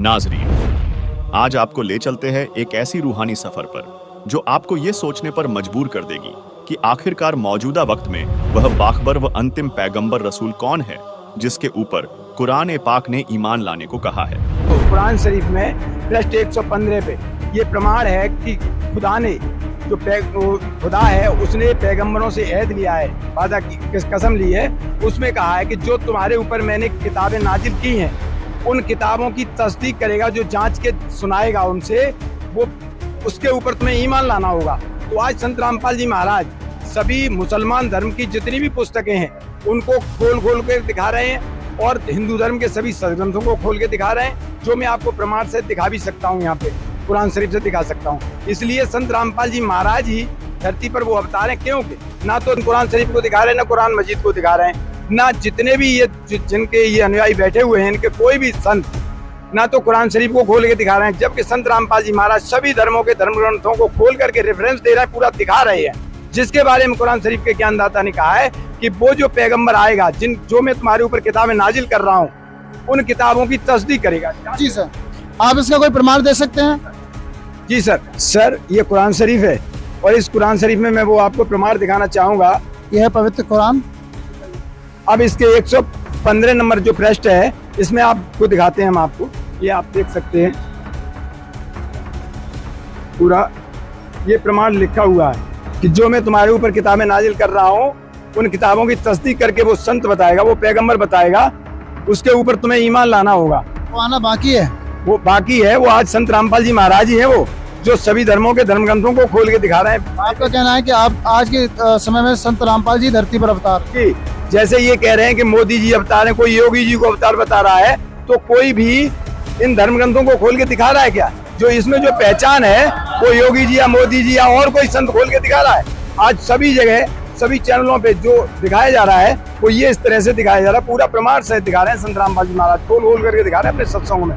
नाजरीन, आज आपको ले चलते हैं एक ऐसी रूहानी सफर पर जो आपको ये सोचने पर मजबूर कर देगी कि आखिरकार मौजूदा वक्त में वह बाखबर व अंतिम पैगंबर रसूल कौन है जिसके ऊपर कुरान पाक ने ईमान लाने को कहा है। तो कुरान शरीफ में पृष्ठ 115 पे ये प्रमाण है कि खुदा ने जो खुदा है उसने पैगंबरों से अहद लिया है, वादा की कसम ली है। उसमें कहा है कि जो तुम्हारे ऊपर मैंने किताबें नाजिल की हैं उन किताबों की तस्दीक करेगा, जो जांच के सुनाएगा उनसे, वो उसके ऊपर तुम्हें ईमान लाना होगा। तो आज संत रामपाल जी महाराज सभी मुसलमान धर्म की जितनी भी पुस्तकें हैं उनको खोल खोल के दिखा रहे हैं और हिंदू धर्म के सभी सदग्रंथों को खोल के दिखा रहे हैं, जो मैं आपको प्रमाण से दिखा भी सकता हूँ, यहाँ पे कुरान शरीफ से दिखा सकता हूँ। इसलिए संत रामपाल जी महाराज ही धरती पर वो अवतार हैं, क्योंकि ना तो कुरान शरीफ को दिखा रहे हैं, ना कुरान मजीद को दिखा रहे हैं, ना जितने भी ये जिनके ये अनुयायी बैठे हुए हैं इनके कोई भी संत ना तो कुरान शरीफ को खोल के दिखा रहे हैं, जबकि संत रामपाल जी महाराज सभी धर्मों के धर्म ग्रंथों को खोल करके रेफरेंस दे रहे हैं, पूरा दिखा रहे हैं, जिसके बारे में कुरान शरीफ के ज्ञानदाता ने कहा है कि वो जो पैगंबर आएगा जो मैं तुम्हारे ऊपर किताबें नाजिल कर रहा हूँ उन किताबों की तस्दीक करेगा। जी सर, आप इसका कोई प्रमाण दे सकते हैं? जी सर ये कुरान शरीफ है और इस कुरान शरीफ में मैं वो आपको प्रमाण दिखाना चाहूंगा। यह है पवित्र कुरान। अब इसके 115 नंबर जो पृष्ठ है इसमें आपको दिखाते हैं, हम आपको ये आप देख सकते हैं, पूरा ये प्रमाण लिखा हुआ है कि जो मैं तुम्हारे ऊपर किताबें नाजिल कर रहा हूँ उन किताबों की तस्दीक करके वो संत बताएगा, वो पैगंबर बताएगा, उसके ऊपर तुम्हें ईमान लाना होगा। वो आना बाकी है, वो बाकी है। वो आज संत रामपाल जी महाराज ही है वो जो सभी धर्मों के धर्म ग्रंथों को खोल के दिखा रहे हैं। आपका कहना है कि आप आज के समय में संत रामपाल जी धरती पर अवतार जी, जैसे ये कह रहे हैं कि मोदी जी अवतार है, कोई योगी जी को अवतार बता रहा है, तो कोई भी इन धर्म ग्रंथों को खोल के दिखा रहा है क्या? जो इसमें जो पहचान है वो योगी जी या मोदी जी या और कोई संत खोल के दिखा रहा है? आज सभी जगह सभी चैनलों पे जो दिखाया जा रहा है वो ये इस तरह से दिखाया जा रहा है, पूरा प्रमाण से दिखा रहे हैं। संत रामपाल जी महाराज खोल खोल करके दिखा रहे हैं अपने सत्संगों में,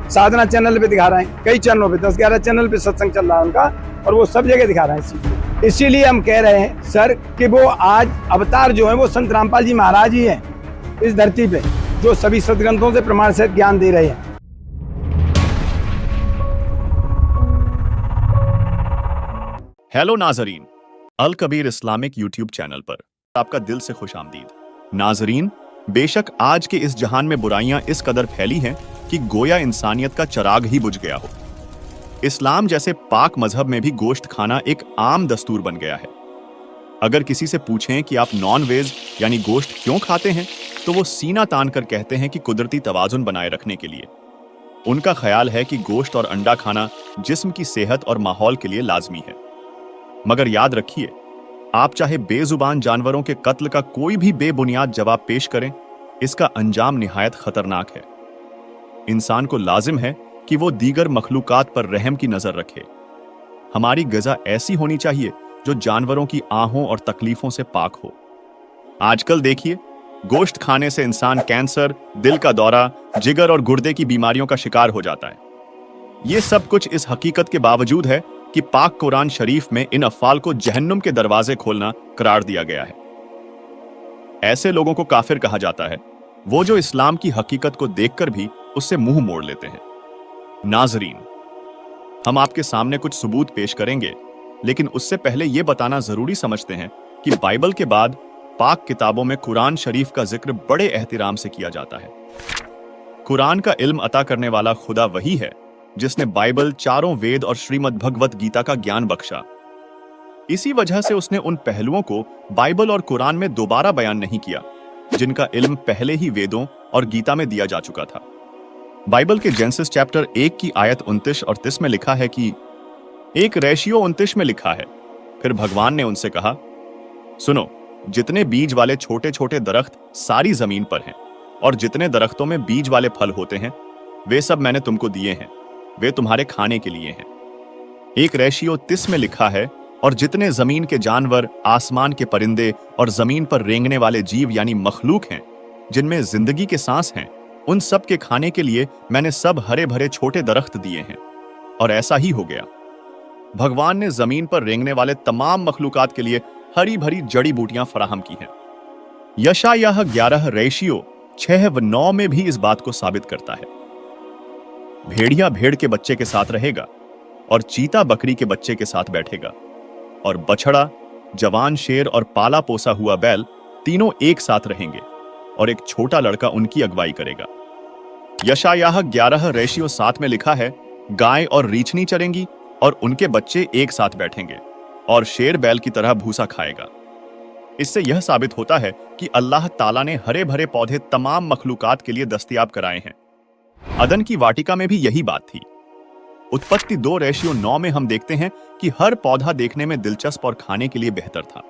साधना चैनल पे दिखा रहे हैं, कई चैनलों पे 10-11 चैनल पे सत्संग चल रहा है उनका, और वो सब जगह दिखा रहे हैं। इसीलिए हम कह रहे हैं सर कि वो आज अवतार जो है वो संत रामपाल जी महाराज ही हैं इस धरती पे, जो सभी सदग्रंथों से प्रमाण से ज्ञान दे रहे हैं। हेलो नाजरीन, अल कबीर इस्लामिक यूट्यूब चैनल पर आपका दिल से खुशामदीद। नाजरीन, बेशक आज के इस जहान में बुराइयां इस कदर फैली हैं कि गोया इंसानियत का चिराग ही बुझ गया हो। इस्लाम जैसे पाक मजहब में भी गोश्त खाना एक आम दस्तूर बन गया है। अगर किसी से पूछें कि आप नॉन वेज यानी गोश्त क्यों खाते हैं, तो वो सीना तान कर कहते हैं कि कुदरती तवाजुन बनाए रखने के लिए। उनका ख्याल है कि गोश्त और अंडा खाना जिस्म की सेहत और माहौल के लिए लाजमी है। मगर याद रखिए, आप चाहे बेजुबान जानवरों के कत्ल का कोई भी बेबुनियाद जवाब पेश करें, इसका अंजाम निहायत खतरनाक है। इंसान को लाजिम है कि वो दीगर मखलूकात पर रहम की नजर रखे। हमारी ग़िज़ा ऐसी होनी चाहिए जो जानवरों की आहों और तकलीफों से पाक हो। आजकल देखिए, गोश्त खाने से इंसान कैंसर, दिल का दौरा, जिगर और गुर्दे की बीमारियों का शिकार हो जाता है। ये सब कुछ इस हकीकत के बावजूद है कि पाक कुरान शरीफ में इन अफ़ाल को जहन्नुम के दरवाजे खोलना करार दिया गया है। ऐसे लोगों को काफिर कहा जाता है, वो जो इस्लाम की हकीकत को देखकर भी उससे मुंह मोड़ लेते हैं। नाजरीन, हम आपके सामने कुछ सबूत पेश करेंगे, लेकिन उससे पहले यह बताना जरूरी समझते हैं कि बाइबल के बाद पाक किताबों में कुरान शरीफ का जिक्र बड़े एहतिराम से किया जाता है। कुरान का इल्म अता करने वाला खुदा वही है जिसने बाइबल, चारों वेद और श्रीमद् भगवत गीता का ज्ञान बख्शा। इसी वजह से उसने उन पहलुओं को बाइबल और कुरान में दोबारा बयान नहीं किया जिनका इल्म पहले ही वेदों और गीता में दिया जा चुका था। बाइबल के जेनेसिस चैप्टर 1 की आयत 29 और 30 में लिखा है कि एक रेशियो 29 में लिखा है, फिर भगवान ने उनसे कहा, सुनो, जितने बीज वाले छोटे छोटे दरख्त सारी जमीन पर हैं और जितने दरख्तों में बीज वाले फल होते हैं वे सब मैंने तुमको दिए हैं, वे तुम्हारे खाने के लिए हैं। एक रेशियो 30 में लिखा है, और जितने जमीन के जानवर, आसमान के परिंदे और जमीन पर रेंगने वाले जीव यानी मखलूक हैं जिनमें जिंदगी के सांस हैं, उन सब के खाने के लिए मैंने सब हरे भरे छोटे दरख्त दिए हैं। और ऐसा ही हो गया। भगवान ने जमीन पर रेंगने वाले तमाम मखलूकात के लिए हरी भरी जड़ी बूटियां फराहम की हैं। यशायाह 11 रेशियो 6 व 9 में भी इस बात को साबित करता है। भेड़िया भेड़ के बच्चे के साथ रहेगा और चीता बकरी के बच्चे के साथ बैठेगा, और बछड़ा, जवान शेर और पाला पोसा हुआ बैल तीनों एक साथ रहेंगे और एक छोटा लड़का उनकी अगुवाई करेगा। यशायाह 11:7 में लिखा है, गाय और रीछनी चरेंगी और उनके बच्चे एक साथ बैठेंगे और शेर बैल की तरह भूसा खाएगा। इससे यह साबित होता है कि अल्लाह ताला ने हरे भरे पौधे तमाम मखलूकात के लिए दस्तयाब कराए हैं। अदन की वाटिका में भी यही बात थी। उत्पत्ति 2:9 में हम देखते हैं कि हर पौधा देखने में दिलचस्प और खाने के लिए बेहतर था।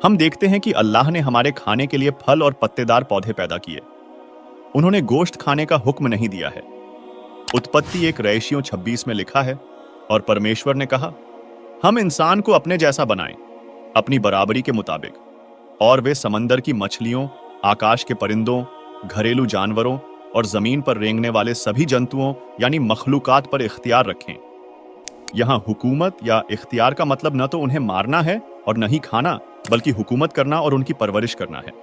हम देखते हैं कि अल्लाह ने हमारे खाने के लिए फल और पत्तेदार पौधे पैदा किए। उन्होंने गोश्त खाने का हुक्म नहीं दिया है। उत्पत्ति 1:26 में लिखा है, और परमेश्वर ने कहा, हम इंसान को अपने जैसा बनाएं, अपनी बराबरी के मुताबिक, और वे समंदर की मछलियों, आकाश के परिंदों, घरेलू जानवरों और जमीन पर रेंगने वाले सभी जंतुओं यानी मखलूकात पर इख्तियार रखें। यहां हुकूमत या इख्तियार का मतलब न तो उन्हें मारना है और न ही खाना, बल्कि हुकूमत करना और उनकी परवरिश करना है।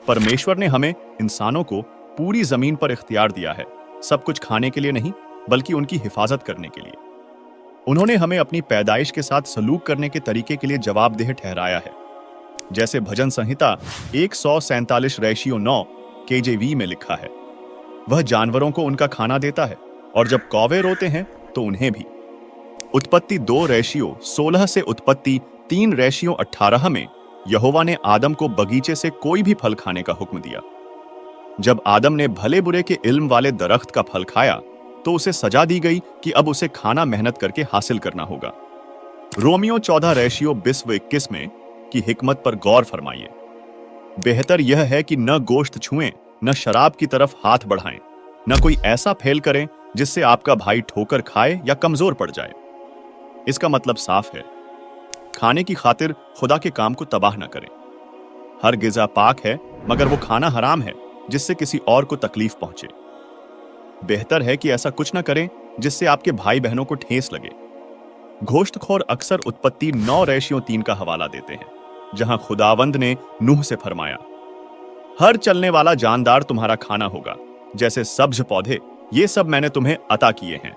परमेश्वर ने हमें इंसानों को पूरी जमीन पर इख्तियार दिया है, सब कुछ खाने के लिए नहीं बल्कि उनकी हिफाजत करने के लिए। उन्होंने हमें अपनी पैदाइश के साथ सलूक करने के तरीके के लिए जवाबदेह ठहराया है। जैसे भजन संहिता 147:9 KJV में लिखा है, वह जानवरों को उनका खाना देता है और जब कौवे रोते हैं तो उन्हें भी। उत्पत्ति 2:16 से उत्पत्ति 3:18 में यहोवा ने आदम को बगीचे से कोई भी फल खाने का हुक्म दिया। जब आदम ने भले बुरे के इल्म वाले दरख्त का फल खाया तो उसे सजा दी गई कि अब उसे खाना मेहनत करके हासिल करना होगा। रोमियो 14:20-21 में की हिकमत पर गौर फरमाइए। बेहतर यह है कि न गोश्त छुएं, न शराब की तरफ हाथ बढ़ाएं, न कोई ऐसा फेल करें जिससे आपका भाई ठोकर खाए या कमजोर पड़ जाए। इसका मतलब साफ है, खाने की खातिर खुदा के काम को तबाह न करें। हर गिज़ा पाक है, मगर वो खाना हराम है जिससे किसी और को तकलीफ पहुंचे। बेहतर है कि ऐसा कुछ न करें जिससे आपके भाई बहनों को ठेस लगे। गोश्तखोर अक्सर उत्पत्ति 9:3 का हवाला देते हैं, जहां खुदावंद ने नूह से फरमाया, हर चलने वाला जानदार तुम्हारा खाना होगा, जैसे सब्ज पौधे, ये सब मैंने तुम्हें अता किए हैं।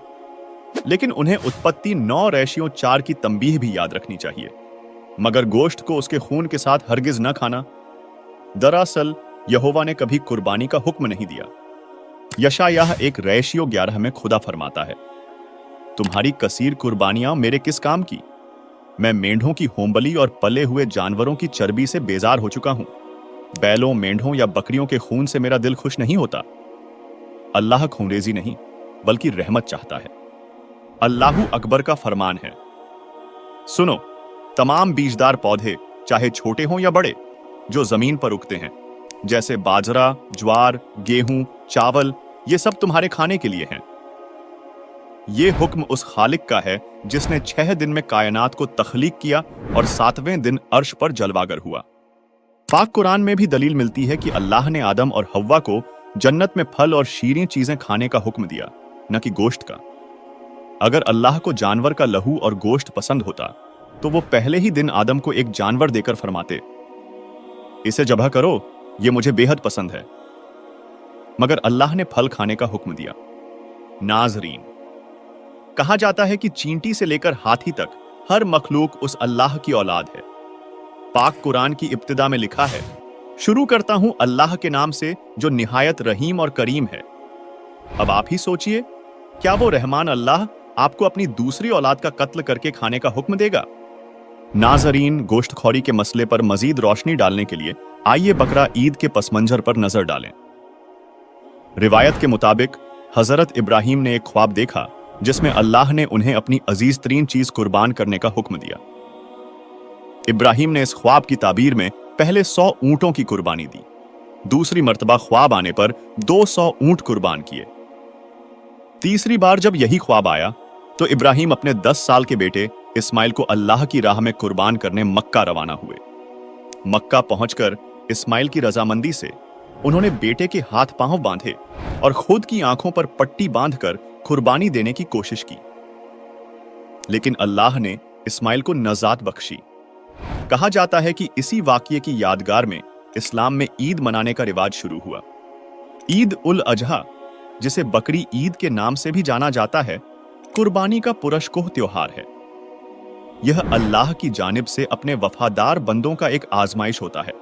लेकिन उन्हें उत्पत्ति 9:4 की तंबीह भी याद रखनी चाहिए, मगर गोश्त को उसके खून के साथ हरगिज न खाना। दरअसल यहोवा ने कभी कुर्बानी का हुक्म नहीं दिया। यशायाह 1:11 में खुदा फरमाता है, तुम्हारी कसीर कुर्बानियां मेरे किस काम की? मैं मेंढों की होमबली और पले हुए जानवरों की चर्बी से बेजार हो चुका हूं। बैलों, मेंढों या बकरियों के खून से मेरा दिल खुश नहीं होता। अल्लाह खूनरेजी नहीं बल्कि रहमत चाहता है। अल्लाहु अकबर का फरमान है, सुनो, तमाम बीजदार पौधे, चाहे छोटे हों या बड़े, जो जमीन पर उगते हैं, जैसे बाजरा, ज्वार, गेहूं, चावल, ये सब तुम्हारे खाने के लिए हैं। ये हुक्म उस खालिक का है जिसने 6 दिन में कायनात को तख्लीक किया और 7वें दिन अर्श पर जलवागर हुआ। पाक कुरान में भी दलील मिलती है कि अल्लाह ने आदम और हव्वा को जन्नत में फल और शीरें चीजें खाने का हुक्म दिया, न कि गोश्त का। अगर अल्लाह को जानवर का लहू और गोश्त पसंद होता तो वो पहले ही दिन आदम को एक जानवर देकर फरमाते, इसे ज़बह करो, ये मुझे बेहद पसंद है। मगर अल्लाह ने फल खाने का हुक्म दिया। नाजरीन, कहा जाता है कि चींटी से लेकर हाथी तक हर मखलूक उस अल्लाह की औलाद है। पाक कुरान की इब्तिदा में लिखा है, शुरू करता हूं अल्लाह के नाम से जो निहायत रहीम और करीम है। अब आप ही सोचिए, क्या वो रहमान अल्लाह आपको अपनी दूसरी औलाद का कत्ल करके खाने का हुक्म देगा? नाजरीन, गोश्तखोरी के मसले पर मजीद रोशनी डालने के लिए आइए बकरा ईद के पस मंजर पर नजर डालें। रिवायत के मुताबिक हजरत इब्राहिम ने एक ख्वाब देखा जिसमें अल्लाह ने उन्हें अपनी अजीज तरीन चीज कुर्बान करने का हुक्म दिया। इब्राहिम ने इस ख्वाब की ताबीर में पहले 100 ऊंटों की कुर्बानी दी। दूसरी मर्तबा ख्वाब आने पर 200 ऊंट कुर्बान किए। तीसरी बार जब यही ख्वाब आया तो इब्राहिम अपने 10 साल के बेटे इस्माइल को अल्लाह की राह में कुर्बान करने मक्का रवाना हुए। मक्का पहुंचकर इस्माइल की रजामंदी से उन्होंने बेटे के हाथ पांव बांधे और खुद की आंखों पर पट्टी बांधकर कुर्बानी देने की कोशिश की, लेकिन अल्लाह ने इस्माइल को नजात बख्शी। कहा जाता है कि इसी वाकये की यादगार में इस्लाम में ईद मनाने का रिवाज शुरू हुआ। ईद उल अजहा जिसे बकरी ईद के नाम से भी जाना जाता है, कुर्बानी का पुरस्कोह त्योहार है। यह अल्लाह की जानिब से अपने वफादार बंदों का एक आजमाइश होता है।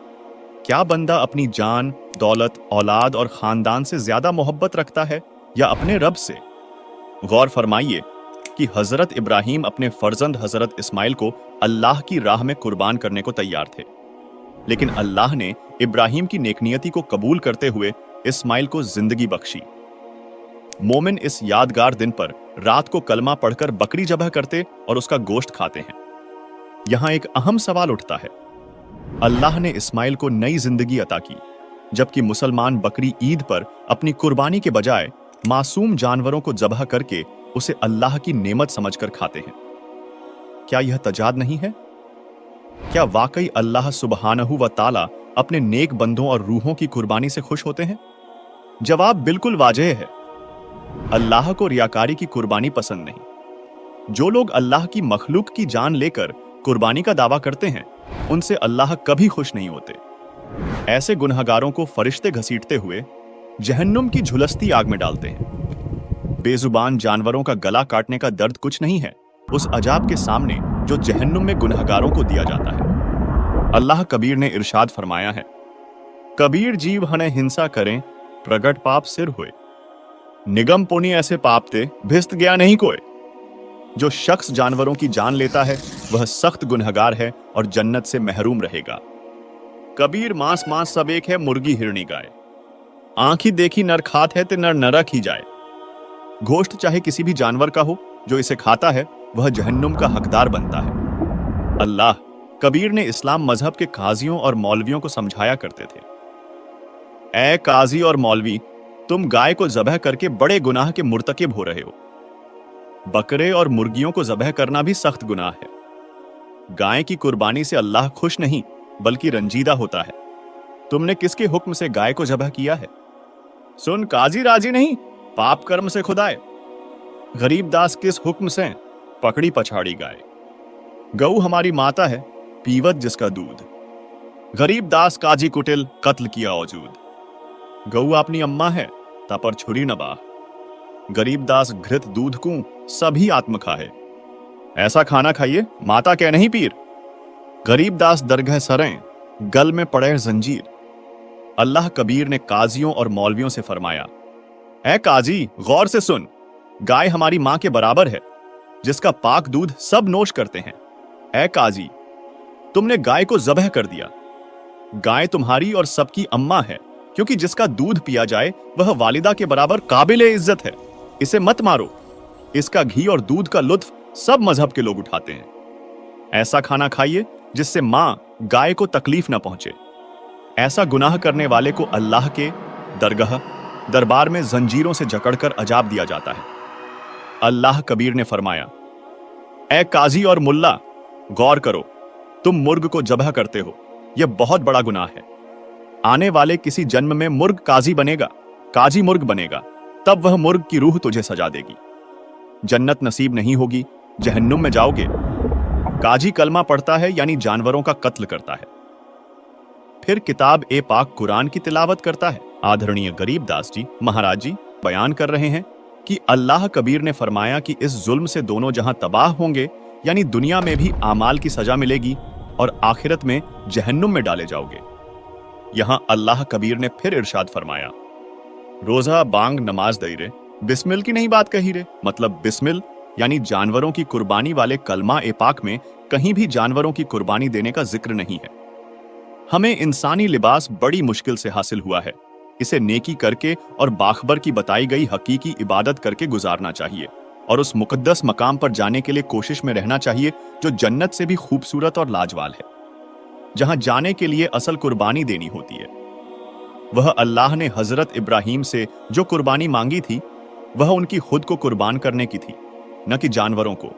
क्या बंदा अपनी जान, दौलत, औलाद और खानदान से ज्यादा मोहब्बत रखता है या अपने रब से? गौर फरमाइए कि हजरत इब्राहिम अपने फर्जंद हजरत इस्माइल को अल्लाह की राह में कुर्बान करने को तैयार थे, लेकिन अल्लाह ने इब्राहिम की नेकनियती को कबूल करते हुए इस्माइल को जिंदगी बख्शी। मोमिन इस यादगार दिन पर रात को कलमा पढ़कर बकरी ज़बह करते और उसका गोश्त खाते हैं। यहां एक अहम सवाल उठता है, अल्लाह ने इस्माइल को नई जिंदगी अता की, जबकि मुसलमान बकरी ईद पर अपनी कुर्बानी के बजाय मासूम जानवरों को ज़बह करके उसे अल्लाह की नेमत समझकर खाते हैं। क्या यह तजाद नहीं है? क्या वाकई अल्लाह सुब्हानहू व ताला अपने नेक बंदों और रूहों की कुर्बानी से खुश होते हैं? जवाब बिल्कुल वाजह है। अल्लाह को रियाकारी की कुर्बानी पसंद नहीं। जो लोग अल्लाह की मखलूक की जान लेकर कुर्बानी का दावा करते हैं, उनसे अल्लाह कभी खुश नहीं होते। ऐसे गुनहगारों को फरिश्ते घसीटते हुए जहन्नुम की झुलसती आग में डालते हैं। बेजुबान जानवरों का गला काटने का दर्द कुछ नहीं है उस अजाब के सामने जो जहन्नुम में गुनहगारों को दिया जाता है। अल्लाह कबीर ने इरशाद फरमाया है, कबीर जीव हने हिंसा करें, प्रगट पाप सिर हुए। निगम पुनि ऐसे पाप ते भिस्त गया नहीं कोई। जो शख्स जानवरों की जान लेता है वह सख्त गुनहगार है और जन्नत से महरूम रहेगा। कबीर मांस मांस सब एक है, मुर्गी हिरणी गाय। आंखी देखी नर खात है ते नर नरक ही जाए। गोश्त चाहे किसी भी जानवर का हो, जो इसे खाता है वह जहन्नुम का हकदार बनता है। अल्लाह कबीर ने इस्लाम मजहब के काजियों और मौलवियों को समझाया करते थे, ऐ काजी और मौलवी, तुम गाय को ज़बह करके बड़े गुनाह के मुर्तकिब हो रहे हो। बकरे और मुर्गियों को ज़बह करना भी सख्त गुनाह है। गाय की कुर्बानी से अल्लाह खुश नहीं बल्कि रंजीदा होता है। तुमने किसके हुक्म से गाय को ज़बह किया है? सुन काजी राजी नहीं, पाप कर्म से खुदाए। गरीब दास किस हुक्म से पकड़ी पछाड़ी गाय। गऊ हमारी माता है, पीवत जिसका दूध। गरीब दास काजी कुटिल, कत्ल किया औजूद। गऊ अपनी अम्मा है, तापर छुरी न बाह। गरीब दास घृत दूध को सभी आत्म खाए। ऐसा खाना खाइए माता कह नहीं पीर। गरीब दास दरगह सरें, गल में पड़े जंजीर। अल्लाह कबीर ने काजियों और मौलवियों से फरमाया, ऐ काजी गौर से सुन, गाय हमारी मां के बराबर है, जिसका पाक दूध सब नोश करते हैं। ऐ काजी, तुमने गाय को ज़बह कर दिया। गाय तुम्हारी और सबकी अम्मा है, क्योंकि जिसका दूध पिया जाए वह वालिदा के बराबर काबिले इज्जत है। इसे मत मारो। इसका घी और दूध का लुत्फ सब मजहब के लोग उठाते हैं। ऐसा खाना खाइए जिससे मां गाय को तकलीफ न पहुंचे। ऐसा गुनाह करने वाले को अल्लाह के दरबार में जंजीरों से जकड़कर अजाब दिया जाता है। अल्लाह कबीर ने फरमाया, ऐ काजी और मुल्ला, गौर करो, तुम मुर्ग को ज़बह करते हो, यह बहुत बड़ा गुनाह है। आने वाले किसी जन्म में मुर्ग काजी बनेगा, काजी मुर्ग बनेगा, तब वह मुर्ग की रूह तुझे सजा देगी। जन्नत नसीब नहीं होगी, जहन्नुम में जाओगे। काजी कलमा पढ़ता है यानी जानवरों का कत्ल करता है, फिर किताब ए पाक कुरान की तिलावत करता है। आदरणीय गरीब दास जी महाराज जी बयान कर रहे हैं कि अल्लाह कबीर ने फरमाया कि इस जुल्म से दोनों जहां तबाह होंगे, यानी दुनिया में भी आमाल की सजा मिलेगी और आखिरत में जहन्नुम में डाले जाओगे। यहां अल्लाह कबीर ने फिर इरशाद फरमाया, रोजा बांग नमाज दई रे, बिस्मिल की नहीं बात कही रे। मतलब बिस्मिल यानी जानवरों की कुर्बानी वाले कलमा ए पाक में कहीं भी जानवरों की कुर्बानी देने का जिक्र नहीं है। हमें इंसानी लिबास बड़ी मुश्किल से हासिल हुआ है, इसे नेकी करके और बाखबर की बताई गई हकीकी इबादत करके गुजारना चाहिए और उस मुकद्दस मकाम पर जाने के लिए कोशिश में रहना चाहिए जो जन्नत से भी खूबसूरत और लाजवाल है। जहां जाने के लिए असल कुर्बानी देनी होती है। वह अल्लाह ने हजरत इब्राहिम से जो कुर्बानी मांगी थी वह उनकी खुद को कुर्बान करने की थी, न कि जानवरों को।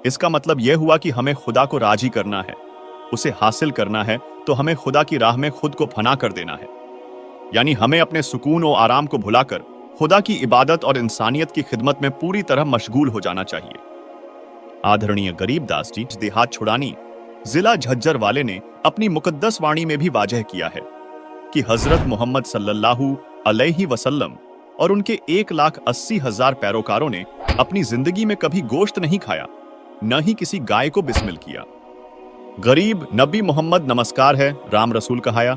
इसका मतलब यह हुआ कि हमें खुदा को राजी करना है, उसे हासिल करना है तो हमें खुदा की राह में खुद को फना कर देना है। यानी हमें अपने सुकून और आराम को भुलाकर खुदा की इबादत और इंसानियत की खिदमत में पूरी तरह मशगूल हो जाना चाहिए। आदरणीय गरीब दास जी देहात छुड़ानी जिला झज्जर वाले ने अपनी मुकद्दस वाणी में भी वाजह किया है कि हजरत मोहम्मद सल्लल्लाहु अलैहि वसल्लम और उनके 1,80,000 पैरोकारों ने अपनी जिंदगी में कभी गोश्त नहीं खाया, न ही किसी गाय को बिस्मिल किया। गरीब नबी मोहम्मद नमस्कार है, राम रसूल कहाया।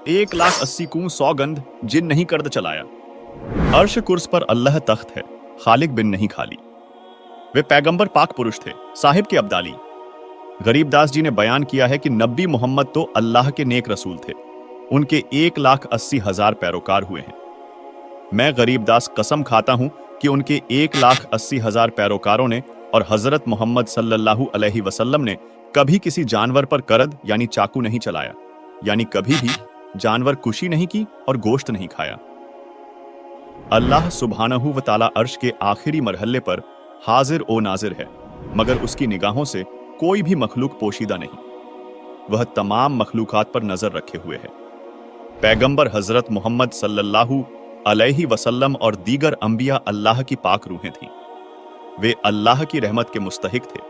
1,80,000 कूं सौगंध जिन नहीं कर्द चलाया। अर्श कुर्स पर अल्लाह तख्त है, खालिक बिन नहीं खाली। वे पैगंबर पाक पुरुष थे, साहिब के अब्दाली। गरीबदास जी ने बयान किया है कि नबी मोहम्मद तो अल्लाह के नेक रसूल थे, उनके 1,80,000 पैरोकार हुए हैं। मैं गरीबदास कसम खाता हूं कि उनके 1,80,000 पैरोकारों ने और हजरत मोहम्मद सल्लल्लाहु अलैहि वसल्लम ने कभी किसी जानवर पर करद यानी चाकू नहीं चलाया, यानी कभी भी जानवर कुशी नहीं की और गोश्त नहीं खाया। अल्लाह सुब्हानहू व तआला अर्श के आखिरी मरहले पर हाजिर ओ नाजिर है, मगर उसकी निगाहों से कोई भी मखलूक पोशीदा नहीं। वह तमाम मखलूकात पर नजर रखे हुए है। पैगंबर हजरत मोहम्मद सल्लल्लाहु अलैहि वसल्लम और दीगर अंबिया अल्लाह की पाक रूहें थीं। वे अल्लाह की रहमत के मुस्तहिक थे।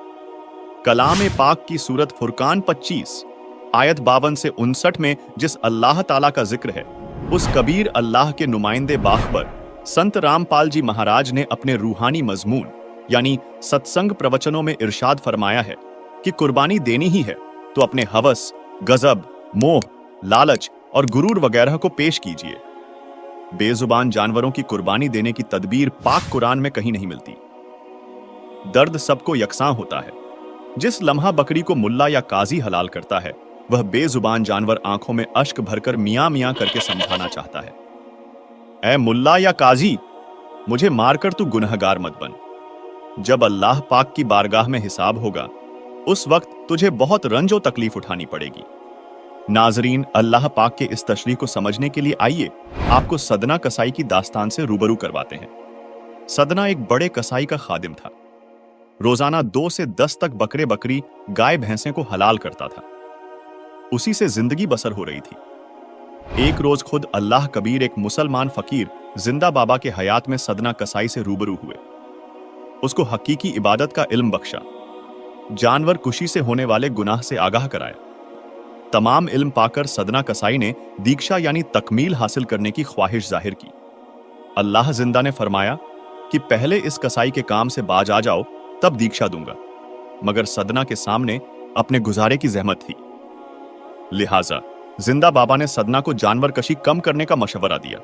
कलाम पाक की सूरत फुरकान 25 आयत 52 से 59 में जिस अल्लाह ताला का जिक्र है, उस कबीर अल्लाह के नुमाइंदे बाखबर संत रामपाल जी महाराज ने अपने रूहानी मजमून यानी सत्संग प्रवचनों में इरशाद फरमाया है कि कुर्बानी देनी ही है तो अपने हवस, गजब, मोह, लालच और गुरूर वगैरह को पेश कीजिए। बेजुबान जानवरों की कुर्बानी देने की तदबीर पाक कुरान में कहीं नहीं मिलती। दर्द सबको यकसां होता है। जिस लम्हा बकरी को मुल्ला या काजी हलाल करता है, वह बेजुबान जानवर आंखों में अश्क भरकर मियां मियां करके समझाना चाहता है, ऐ मुल्ला या काजी, मुझे मारकर तू गुनहगार मत बन। जब अल्लाह पाक की बारगाह में हिसाब होगा, उस वक्त तुझे बहुत रंजो तकलीफ उठानी पड़ेगी। नाजरीन, अल्लाह पाक के इस तशरीह को समझने के लिए आइए आपको सदना कसाई की दास्तान से रूबरू करवाते हैं। सदना एक बड़े कसाई का खादिम था। रोजाना 2 से 10 तक बकरे बकरी, गाय भैंसे को हलाल करता था। उसी से जिंदगी बसर हो रही थी। एक रोज खुद अल्लाह कबीर एक मुसलमान फकीर जिंदा बाबा के हयात में सदना कसाई से रूबरू हुए। उसको हकीकी इबादत का इल्म बख्शा, जानवर कुशी से होने वाले गुनाह से आगाह कराया। तमाम इल्म पाकर सदना कसाई ने दीक्षा यानी तकमील हासिल करने की ख्वाहिश जाहिर की। अल्लाह जिंदा ने फरमाया कि पहले इस कसाई के काम से बाज आ जाओ, तब दीक्षा दूंगा। मगर सदना के सामने अपने गुजारे की जहमत थी, लिहाजा जिंदा बाबा ने सदना को जानवर कशी कम करने का मशवरा दिया।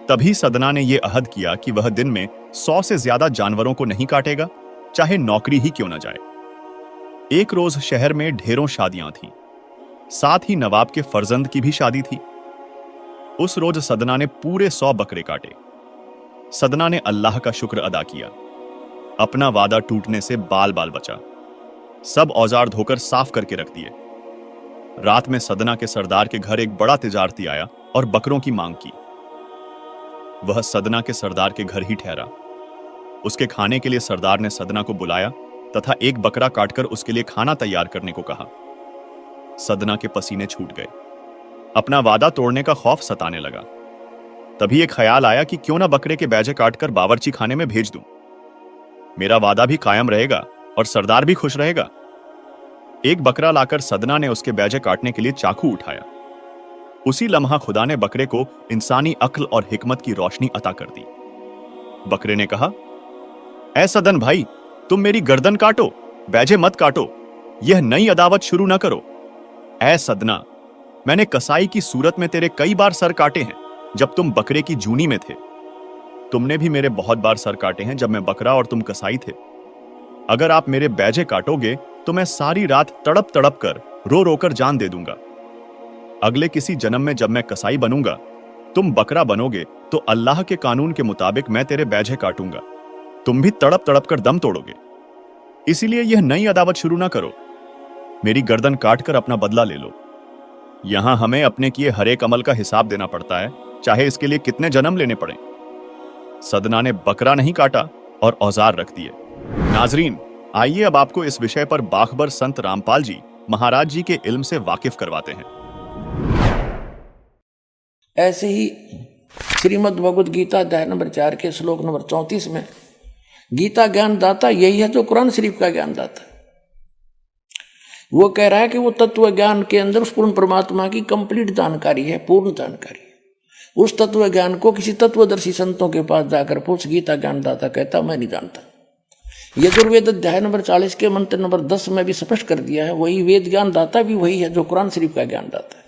तभी सदना ने यह अहद किया कि वह दिन में 100 से ज्यादा जानवरों को नहीं काटेगा, चाहे नौकरी ही क्यों न जाए। एक रोज शहर में ढेरों शादियां थीं, साथ ही नवाब के फर्जंद की भी शादी थी। उस रोज सदना ने पूरे 100 बकरे काटे। सदना ने अल्लाह का शुक्र अदा किया। अपना वादा टूटने से बाल बाल बचा। सब औजार धोकर साफ करके रख दिए। रात में सदना के सरदार के घर एक बड़ा तिजारती आया और बकरों की मांग की। वह सदना के सरदार के घर ही ठहरा। उसके खाने के लिए सरदार ने सदना को बुलाया तथा एक बकरा काटकर उसके लिए खाना तैयार करने को कहा। सदना के पसीने छूट गए। अपना वादा तोड़ने का खौफ सताने लगा। तभी एक ख्याल आया कि क्यों ना बकरे के बैजे काटकर बावर्ची खाने में भेज दूं। मेरा वादा भी कायम रहेगा और सरदार भी खुश रहेगा। एक बकरा लाकर सदना ने उसके बैजे काटने के लिए चाकू उठाया। उसी लम्हा खुदा ने बकरे को इंसानी अक्ल और हिकमत की रोशनी अता कर दी। बकरे ने कहा, ऐ सदन भाई, तुम मेरी गर्दन काटो, बैजे मत काटो। यह नई अदावत शुरू ना करो। ऐ सदना, मैंने कसाई की सूरत में तेरे कई बार सर काटे हैं जब तुम बकरे की जूनी में थे। तुमने भी मेरे बहुत बार सर काटे हैं जब मैं बकरा और तुम कसाई थे। अगर आप मेरे बैजे काटोगे तो मैं सारी रात तड़प तड़प कर रो रोकर जान दे दूंगा। अगले किसी जन्म में जब मैं कसाई बनूंगा, तुम बकरा बनोगे तो अल्लाह के कानून के मुताबिक मैं तेरे बैजे काटूंगा। तुम भी तड़प तड़प कर दम तोड़ोगे। इसीलिए यह नई अदावत शुरू ना करो। मेरी गर्दन काटकर अपना बदला ले लो। यहां हमें अपने किए हर एक अमल का हिसाब देना पड़ता है, चाहे इसके लिए कितने जन्म लेने पड़े। सदना ने बकरा नहीं काटा और औजार रख दिए। नाजरीन, आइए अब आपको इस विषय पर बाखबर संत रामपाल जी महाराज जी के इल्म से वाकिफ करवाते हैं। ऐसे ही श्रीमद् भगवद गीता अध्याय नंबर 4 के श्लोक नंबर 34 में गीता ज्ञान दाता यही है जो कुरान शरीफ का ज्ञान दाता है। वो कह रहा है कि वो तत्व ज्ञान के अंदर उस पूर्ण परमात्मा की कंप्लीट जानकारी है, पूर्ण जानकारी है। उस तत्व ज्ञान को किसी तत्वदर्शी संतों के पास जाकर पूछ, गीता ज्ञानदाता कहता मैं नहीं जानता। यजुर्वेद अध्याय नंबर 40 के मंत्र नंबर 10 में भी स्पष्ट कर दिया है, वही वेद ज्ञानदाता भी वही है जो कुरान शरीफ का ज्ञानदाता है।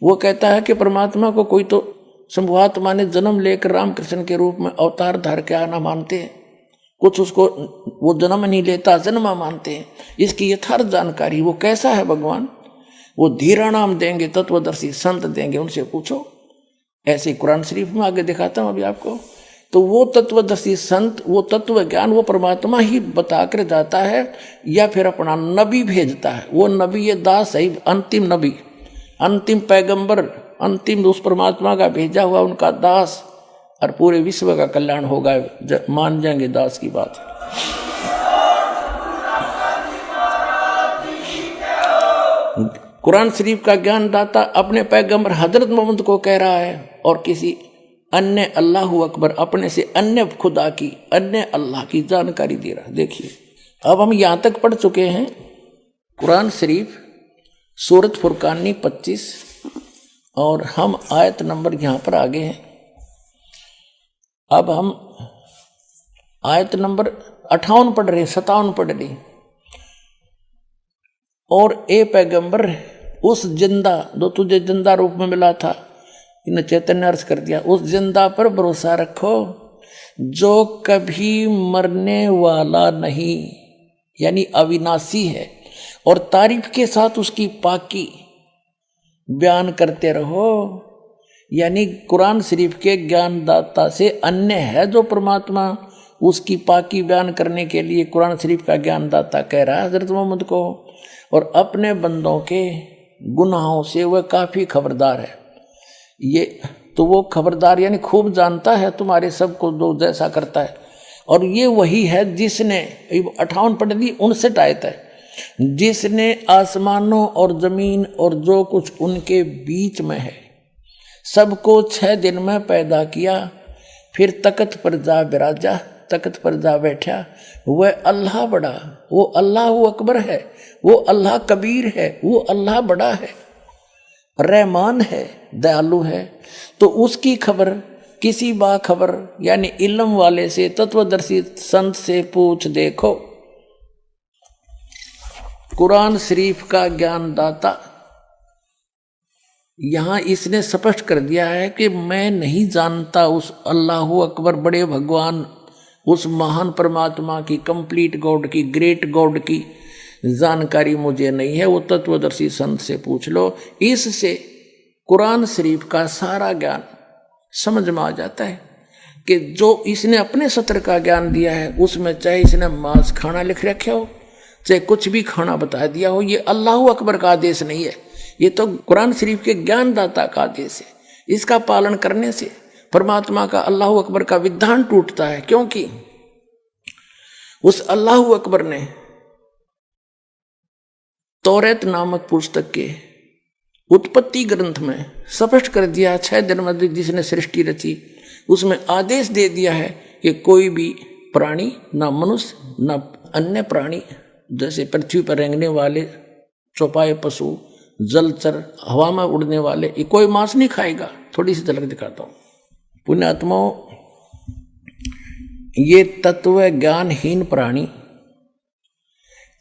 वो कहता है कि परमात्मा को कोई तो शंभुआत्मा ने जन्म लेकर रामकृष्ण के रूप में अवतार धार के आना मानते हैं, कुछ उसको वो जन्म नहीं लेता जन्मा मानते हैं। इसकी यथार्थ जानकारी वो कैसा है भगवान, वो धीरा नाम देंगे, तत्वदर्शी संत देंगे, उनसे पूछो। ऐसे कुरान शरीफ में आगे दिखाता हूं अभी आपको। तो वो तत्वदर्शी संत, वो तत्व ज्ञान वो परमात्मा ही बता कर जाता है या फिर अपना नबी भेजता है। वो नबी ये दास है, अंतिम नबी, अंतिम पैगंबर, अंतिम उस परमात्मा का भेजा हुआ उनका दास, और पूरे विश्व का कल्याण होगा, मान जाएंगे दास की बात। कुरान शरीफ का ज्ञानदाता अपने पैगंबर हजरत मोहम्मद को कह रहा है और किसी अन्य अल्लाह अकबर अपने से अन्य खुदा की, अन्य अल्लाह की जानकारी दे रहा है। देखिए अब हम यहां तक पढ़ चुके हैं कुरान शरीफ सूरत फुरकानी 25 और हम आयत नंबर यहां पर आगे हैं। अब हम आयत नंबर 58 पढ़ रहे, 57 पढ़ रहे। और ए पैगंबर उस जिंदा जो तुझे जिंदा रूप में मिला था, इन्हें चैतन्य अर्थ कर दिया, उस जिंदा पर भरोसा रखो जो कभी मरने वाला नहीं, यानी अविनाशी है, और तारीफ के साथ उसकी पाकी बयान करते रहो। यानी कुरान शरीफ के ज्ञानदाता से अन्य है जो परमात्मा, उसकी पाकी बयान करने के लिए कुरान शरीफ का ज्ञानदाता कह रहा है हजरत मोहम्मद को, और अपने बंदों के गुनाहों से वह काफ़ी खबरदार है। ये तो वो खबरदार यानी खूब जानता है तुम्हारे सबको जो जैसा करता है। और ये वही है जिसने 58 पढ़ दी, 59 आयत है, जिसने आसमानों और जमीन और जो कुछ उनके बीच में है सबको 6 दिन में पैदा किया, फिर तख्त पर जा बिराजा, तख्त पर जा बैठा। वह अल्लाह बड़ा, वो अल्लाह अकबर है, वो अल्लाह कबीर है, वो अल्लाह बड़ा है, रहमान है, दयालु है। तो उसकी खबर किसी बाखबर यानी इल्म वाले से, तत्वदर्शी संत से पूछ देखो। कुरान शरीफ का ज्ञानदाता यहां इसने स्पष्ट कर दिया है कि मैं नहीं जानता उस अल्लाह अकबर बड़े भगवान, उस महान परमात्मा की, कंप्लीट गॉड की, ग्रेट गॉड की जानकारी मुझे नहीं है, वो तत्वदर्शी संत से पूछ लो। इससे कुरान शरीफ का सारा ज्ञान समझ में आ जाता है कि जो इसने अपने सत्र का ज्ञान दिया है उसमें चाहे इसने मांस खाना लिख रखा हो, चाहे कुछ भी खाना बता दिया हो, ये अल्लाह अकबर का आदेश नहीं है, ये तो कुरान शरीफ के ज्ञानदाता का आदेश है। इसका पालन करने से परमात्मा का, अल्लाह अकबर का विधान टूटता है, क्योंकि उस अल्लाह अकबर ने तौरेत नामक पुस्तक के उत्पत्ति ग्रंथ में स्पष्ट कर दिया, 6 दिन में जिसने सृष्टि रची उसमें आदेश दे दिया है कि कोई भी प्राणी, ना मनुष्य ना अन्य प्राणी, जैसे पृथ्वी पर रेंगने वाले चौपाए पशु, जलचर, हवा में उड़ने वाले, ये कोई मांस नहीं खाएगा। थोड़ी सी झलक दिखाता हूँ। पुण्यात्माओं, ये तत्व ज्ञानहीन प्राणी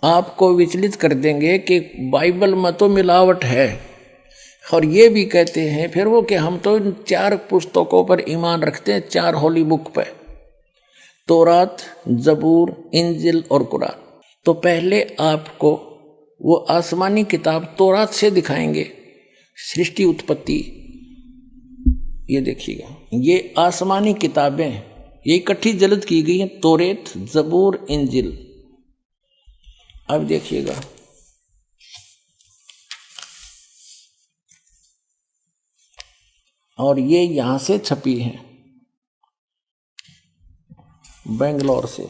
आपको विचलित कर देंगे कि बाइबल में तो मिलावट है, और ये भी कहते हैं फिर वो कि हम तो इन 4 पुस्तकों पर ईमान रखते हैं, 4 होली बुक पे, तौरात, जबूर, इंजिल और कुरान। तो पहले आपको वो आसमानी किताब तौरात से दिखाएंगे सृष्टि उत्पत्ति। ये देखिएगा, ये आसमानी किताबें ये इकट्ठी जल्द की गई हैं, तौरेत, जबूर, इंजिल। अब देखिएगा, और ये यहां से छपी है बेंगलोर से।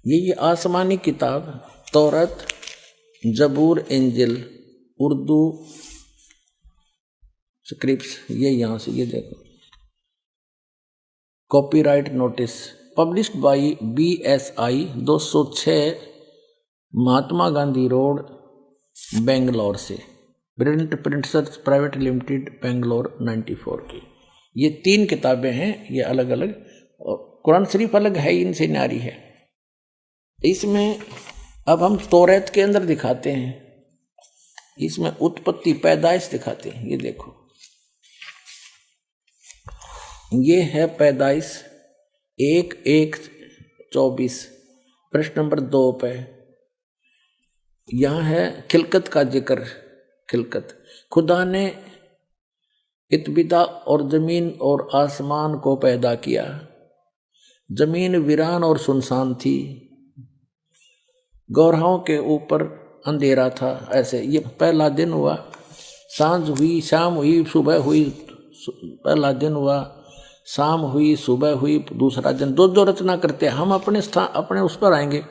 ये आसमानी किताब तौरत, जबूर, इंजिल, उर्दू स्क्रिप्ट्स, ये यहां से, ये देखो, copyright notice published by BSI 206 Mahatma Gandhi road Bangalore से, प्रिंटर्स प्राइवेट लिमिटेड बेंगलोर 94 की। ये 3 किताबें हैं, ये अलग अलग, और कुरान शरीफ अलग है, इनसे न्यारी है। इसमें अब हम तौरात के अंदर दिखाते हैं, इसमें उत्पत्ति पैदाइश दिखाते हैं। ये देखो, ये है पैदाइश 1:1:24 प्रश्न नंबर 2 पे। यहां है खिलकत का जिक्र। खिलकत, खुदा ने इत्बिदा और जमीन और आसमान को पैदा किया। जमीन वीरान और सुनसान थी, गौरवों के ऊपर अंधेरा था। ऐसे ये पहला दिन हुआ, सांझ हुई, शाम हुई, सुबह हुई। पहला दिन हुआ, शाम हुई, सुबह हुई, दूसरा दिन। दो रचना करते हैं हम, अपने स्थान अपने उस पर आएंगे।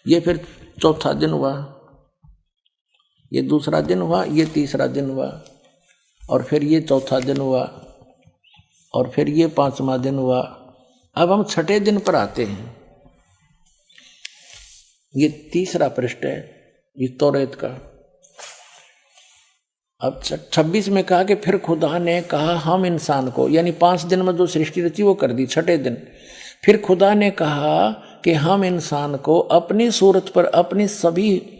ये फिर चौथा दिन हुआ, ये दूसरा दिन हुआ, ये तीसरा दिन हुआ, और फिर ये चौथा दिन हुआ, और फिर ये 5वां दिन हुआ। अब हम 6ठे दिन पर आते हैं। ये तीसरा पृष्ठ है ये तौरात का। अब 26 में कहा कि फिर खुदा ने कहा हम इंसान को, यानी 5 दिन में जो सृष्टि रची वो कर दी। 6ठे दिन फिर खुदा ने कहा कि हम इंसान को अपनी सूरत पर अपनी सभी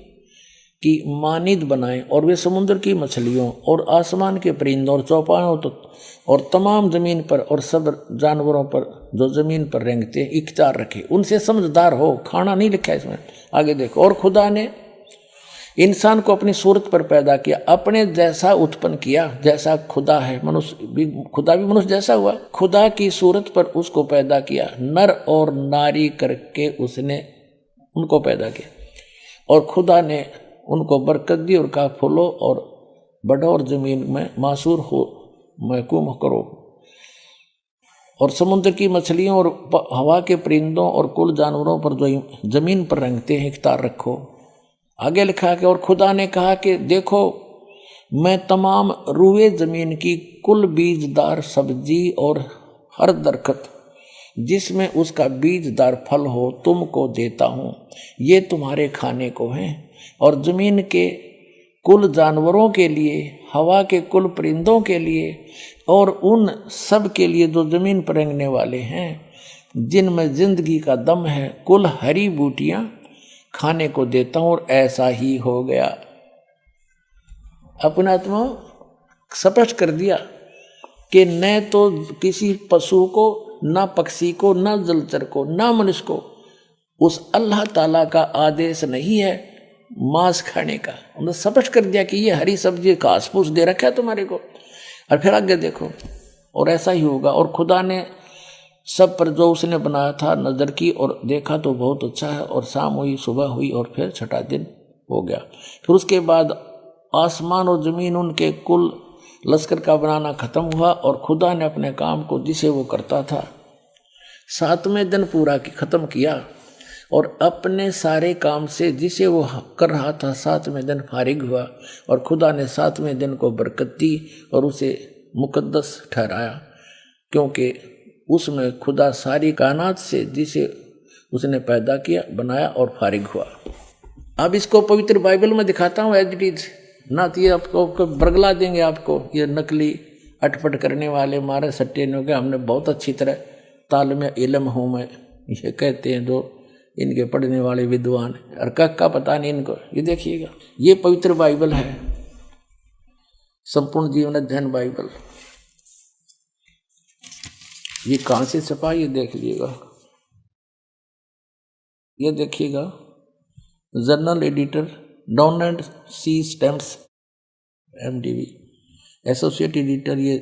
की मानिद बनाएं, और वे समुद्र की मछलियों और आसमान के परिंदों और चौपायों और तमाम जमीन पर और सब जानवरों पर जो जमीन पर रेंगते हैं इख्तियार रखे। उनसे समझदार हो। खाना नहीं लिखा इसमें, आगे देखो। और खुदा ने इंसान को अपनी सूरत पर पैदा किया, अपने जैसा उत्पन्न किया, जैसा खुदा है। मनुष्य भी, खुदा भी मनुष्य जैसा हुआ। खुदा की सूरत पर उसको पैदा किया, नर और नारी करके उसने उनको पैदा किया। और खुदा ने उनको बरकत दी और कहा फूलो और बढ़ो और जमीन में मासूर हो, महकूम करो, और समुद्र की मछलियों और हवा के परिंदों और कुल जानवरों पर जो जमीन पर रेंगते हैं इख्तियार रखो। आगे लिखा कि और खुदा ने कहा कि देखो मैं तमाम रुए जमीन की कुल बीजदार सब्जी और हर दरख्त जिसमें उसका बीजदार फल हो तुमको देता हूँ, ये तुम्हारे खाने को हैं। और जमीन के कुल जानवरों के लिए, हवा के कुल परिंदों के लिए और उन सब के लिए जो जमीन पर रेंगने वाले हैं, जिनमें जिंदगी का दम है, कुल हरी बूटियां खाने को देता हूं। और ऐसा ही हो गया। अपने आत्मा स्पष्ट कर दिया कि न तो किसी पशु को, ना पक्षी को, ना जलचर को, ना मनुष्य को उस अल्लाह ताला का आदेश नहीं है मांस खाने का। उन्होंने स्पष्ट कर दिया कि ये हरी सब्जी घास फूस दे रखा है तुम्हारे को। और फिर आगे देखो, और ऐसा ही होगा। और खुदा ने सब पर जो उसने बनाया था नजर की और देखा तो बहुत अच्छा है। और शाम हुई, सुबह हुई, और फिर 6ठा दिन हो गया। फिर उसके बाद आसमान और जमीन उनके कुल लश्कर का बनाना खत्म हुआ। और खुदा ने अपने काम को जिसे वो करता था 7वें दिन पूरा खत्म किया, और अपने सारे काम से जिसे वो कर रहा था 7वें दिन फारिग हुआ। और खुदा ने 7वें दिन को बरकत दी और उसे मुकद्दस ठहराया, क्योंकि उसमें खुदा सारी कायनात से जिसे उसने पैदा किया, बनाया और फारिग हुआ। अब इसको पवित्र बाइबल में दिखाता हूँ एज इट इज, ना तो ये आपको बरगला देंगे आपको, ये नकली अटपट करने वाले मारे सट्टे ने के हमने बहुत अच्छी तरह तालमे इल्म हूँ मैं, ये कहते हैं जो इनके पढ़ने वाले विद्वान। और का पता नहीं इनको। ये देखिएगा, ये पवित्र बाइबल है, संपूर्ण जीवन अध्ययन बाइबल। ये कहां से छपा ये देख लीजिएगा। ये देखिएगा, journal editor Donald C Stamps MDV, associate editor ये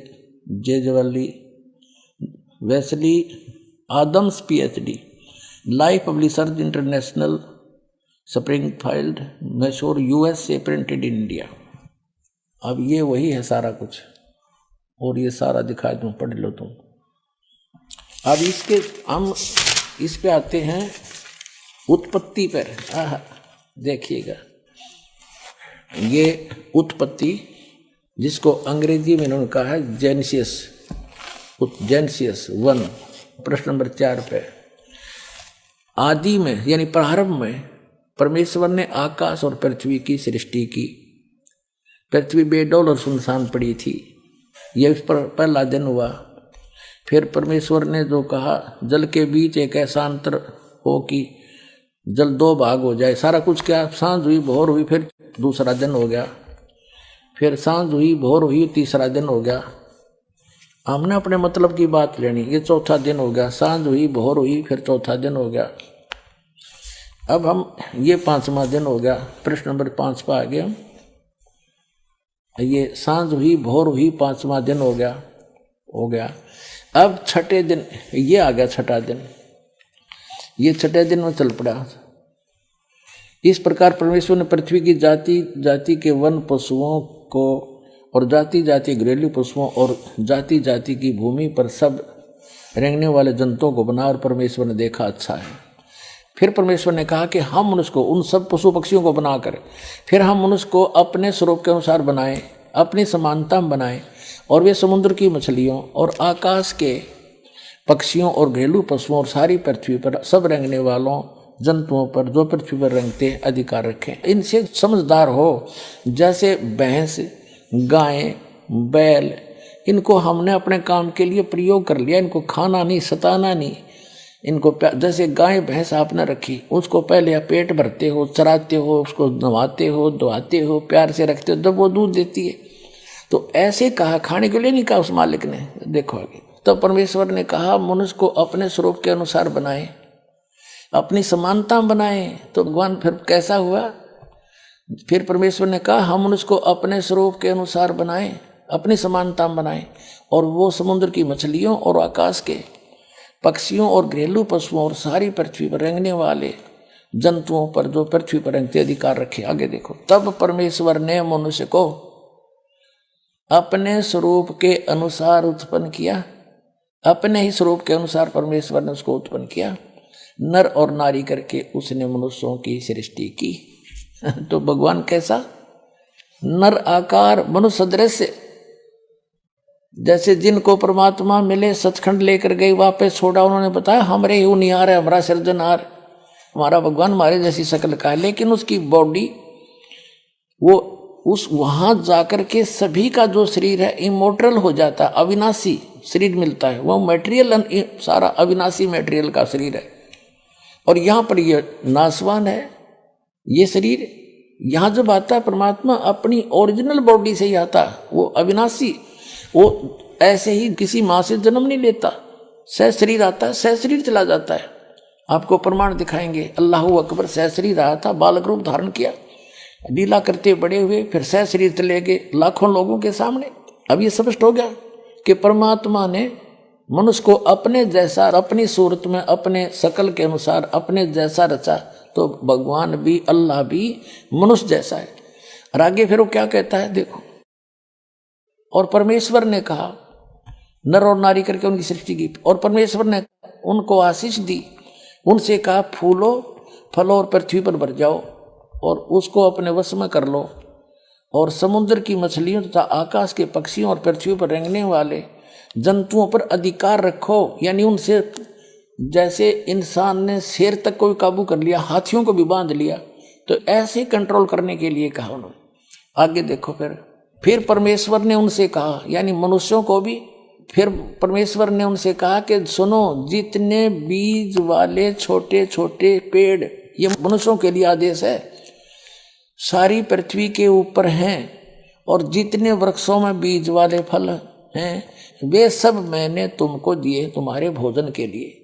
जे जवाली, Wesley Adams PhD, Life Publishers International, Springfield, Missouri, USA, printed in India. अब ये वही है सारा कुछ, और ये सारा दिखा दूं, पढ़ लो तुम। अब इसके हम इस पे आते हैं उत्पत्ति पर। देखिएगा, ये उत्पत्ति जिसको अंग्रेजी में इन्होंने कहा है जेनेसिस 1 प्रश्न नंबर 4 पे। आदि में यानी प्रारंभ में परमेश्वर ने आकाश और पृथ्वी की सृष्टि की। पृथ्वी बेडौल और सुनसान पड़ी थी। यह इस पर पहला दिन हुआ। फिर परमेश्वर ने जो कहा, जल के बीच एक ऐसा अंतर हो कि जल दो भाग हो जाए, सारा कुछ क्या। सांझ हुई, भोर हुई, फिर दूसरा दिन हो गया। फिर सांझ हुई, भोर हुई, तीसरा दिन हो गया। हमने अपने मतलब की बात लेनी, ये चौथा दिन हो गया। सांझ हुई, भोर हुई, फिर चौथा दिन हो गया। अब हम ये 5वां दिन हो गया। प्रश्न नंबर 5 पर आ गए हम। ये सांझ हुई, भोर हुई, 5वां दिन हो गया। अब छठे दिन ये आ गया, छठा दिन। ये छठे दिन में चल पड़ा। इस प्रकार परमेश्वर ने पृथ्वी की जाति जाति के वन पशुओं को और जाति जाति घरेलू पशुओं और जाति जाति की भूमि पर सब रेंगने वाले जंतुओं को बना, और परमेश्वर ने देखा अच्छा है। फिर परमेश्वर ने कहा कि हम मनुष्य को, उन सब पशु पक्षियों को बनाकर, फिर हम मनुष्य को अपने स्वरूप के अनुसार बनाएं, अपनी समानता में बनाएं, और वे समुद्र की मछलियों और आकाश के पक्षियों और घरेलू पशुओं और सारी पृथ्वी पर सब रेंगने वालों जंतुओं पर जो पृथ्वी पर रेंगते अधिकार रखें। इनसे समझदार हो, जैसे भैंस, गाय, बैल, इनको हमने अपने काम के लिए प्रयोग कर लिया। इनको खाना नहीं, सताना नहीं। इनको जैसे गाय भैंस आपने रखी, उसको पहले आप पेट भरते हो, चराते हो, उसको नहवाते हो, धोआते हो, प्यार से रखते हो, जब वो दूध देती है। तो ऐसे कहा, खाने के लिए नहीं कहा उस मालिक ने। देखो आगे, तो परमेश्वर ने कहा मनुष्य को अपने स्वरूप के अनुसार बनाए, अपनी समानता बनाए। तो भगवान फिर कैसा हुआ? फिर परमेश्वर ने कहा हम मनुष्य को अपने स्वरूप के अनुसार बनाए, अपनी समानता बनाए, और वो समुद्र की मछलियों और आकाश के पक्षियों और घरेलू पशुओं और सारी पृथ्वी पर रेंगने वाले जंतुओं पर जो पृथ्वी पर रेंगते अधिकार रखे। आगे देखो, तब परमेश्वर ने मनुष्य को अपने स्वरूप के अनुसार उत्पन्न किया। अपने ही स्वरूप के अनुसार परमेश्वर ने उसको उत्पन्न किया, नर और नारी करके उसने मनुष्यों की सृष्टि की। तो भगवान कैसा? नर आकार, मनुष्य सदृश। जैसे जिनको परमात्मा मिले, सचखंड लेकर गए, वापस छोड़ा, उन्होंने बताया हमरे ही निहार है, हमारा सृजनहार, हमारा भगवान हमारे जैसी शक्ल का है। लेकिन उसकी बॉडी, वो उस वहां जाकर के सभी का जो शरीर है इमोर्टल हो जाता है, अविनाशी शरीर मिलता है। वो मटेरियल सारा अविनाशी मटेरियल का शरीर है, और यहाँ पर ये नाशवान है ये शरीर। यहाँ जब आता है परमात्मा अपनी ओरिजिनल बॉडी से ही आता है, वो अविनाशी। वो ऐसे ही किसी माँ से जन्म नहीं लेता, सह शरीर आता है, सह शरीर चला जाता है। आपको प्रमाण दिखाएंगे। अल्लाह अकबर सह शरीर आया था, बालक रूप धारण किया, लीला करते बड़े हुए, फिर सह शरीर चले गए लाखों लोगों के सामने। अब ये स्पष्ट हो गया कि परमात्मा ने मनुष्य को अपने जैसा, अपनी सूरत में, अपने शकल के अनुसार अपने जैसा रचा। तो भगवान भी, अल्लाह भी मनुष्य जैसा है। और आगे फिर वो क्या कहता है देखो, और परमेश्वर ने कहा नर और नारी करके उनकी सृष्टि की, और परमेश्वर ने उनको आशीष दी, उनसे कहा फूलो फलो और पृथ्वी पर भर जाओ और उसको अपने वश में कर लो, और समुद्र की मछलियों तथा आकाश के पक्षियों और पृथ्वी पर रेंगने वाले जंतुओं पर अधिकार रखो। यानी उनसे, जैसे इंसान ने शेर तक को भी काबू कर लिया, हाथियों को भी बांध लिया, तो ऐसे कंट्रोल करने के लिए कहा उन्होंने। आगे देखो, फिर परमेश्वर ने उनसे कहा, यानी मनुष्यों को भी, फिर परमेश्वर ने उनसे कहा कि सुनो, जितने बीज वाले छोटे छोटे पेड़, ये मनुष्यों के लिए आदेश है, सारी पृथ्वी के ऊपर हैं, और जितने वृक्षों में बीज वाले फल हैं, वे सब मैंने तुमको दिए तुम्हारे भोजन के लिए।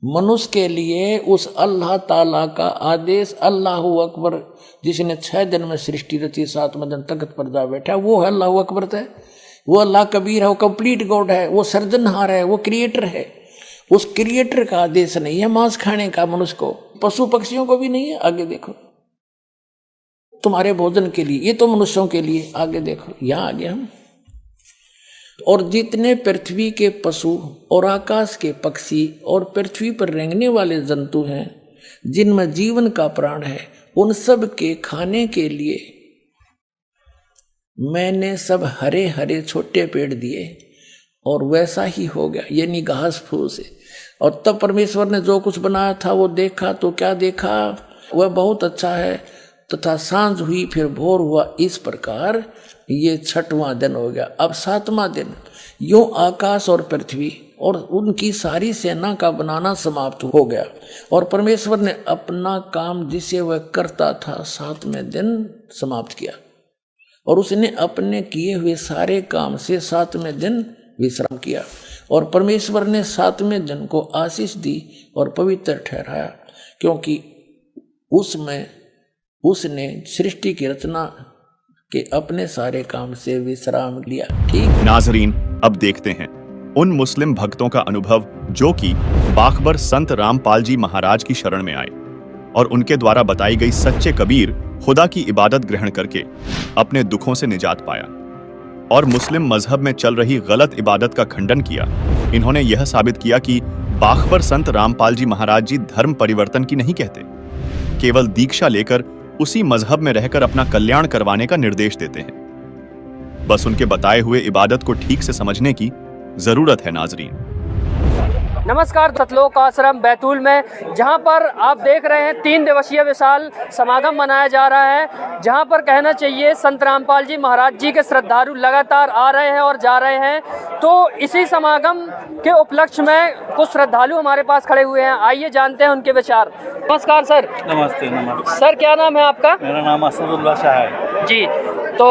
मनुष्य के लिए उस अल्लाह ताला का आदेश, अल्लाह अकबर, जिसने 6 दिन में सृष्टि रची, 7वें दिन तख्त पर जा बैठा, वो है अल्लाह अकबर है। वो अल्लाह कबीर है, वो कंप्लीट गॉड है, वो सर्जनहार है, वो क्रिएटर है। उस क्रिएटर का आदेश नहीं है मांस खाने का मनुष्य को, पशु पक्षियों को भी नहीं है। आगे देखो, तुम्हारे भोजन के लिए, ये तो मनुष्यों के लिए। आगे देखो, यहाँ आगे हम, और जितने पृथ्वी के पशु और आकाश के पक्षी और पृथ्वी पर रेंगने वाले जंतु हैं, जिनमें जीवन का प्राण है, उन सब के खाने के लिए मैंने सब हरे हरे छोटे पेड़ दिए, और वैसा ही हो गया, यानी घास फूस। और तब परमेश्वर ने जो कुछ बनाया था वो देखा, तो क्या देखा? वह बहुत अच्छा है। तथा सांझ हुई फिर भोर हुआ, इस प्रकार ये 6वां दिन हो गया। अब 7वां दिन यूं आकाश और पृथ्वी और उनकी सारी सेना का बनाना समाप्त हो गया और परमेश्वर ने अपना काम जिसे वह करता था 7वें दिन समाप्त किया और उसने अपने किए हुए सारे काम से 7वें दिन विश्राम किया और परमेश्वर ने 7वें दिन को आशीष दी और पवित्र ठहराया, क्योंकि उसमें उसने सृष्टि की रचना के अपने सारे काम से विश्राम लिया। ठीक नाजरीन, अब देखते हैं उन मुस्लिम भक्तों का अनुभव जो कि बाखबर संत रामपाल जी महाराज की शरण में आए और उनके द्वारा बताई गई सच्चे कबीर खुदा की इबादत ग्रहण करके अपने दुखों से निजात पाया और मुस्लिम मजहब में चल रही गलत इबादत का खंडन किया। इन्होंने यह साबित किया कि बाखबर संत रामपाल जी महाराज जी धर्म परिवर्तन की नहीं कहते, केवल दीक्षा लेकर उसी मजहब में रहकर अपना कल्याण करवाने का निर्देश देते हैं। बस उनके बताए हुए इबादत को ठीक से समझने की जरूरत है। नाजरीन, नमस्कार, सतलोक आश्रम बैतूल में जहां पर आप देख रहे हैं 3 दिवसीय विशाल समागम मनाया जा रहा है, जहां पर कहना चाहिए संत रामपाल जी महाराज जी के श्रद्धालु लगातार आ रहे हैं और जा रहे हैं। तो इसी समागम के उपलक्ष्य में कुछ श्रद्धालु हमारे पास खड़े हुए हैं, आइए जानते हैं उनके विचार। नमस्कार सर। नमस्ते। नमस्ते सर, क्या नाम है आपका? मेरा नाम असदुल्ला शाह है जी। तो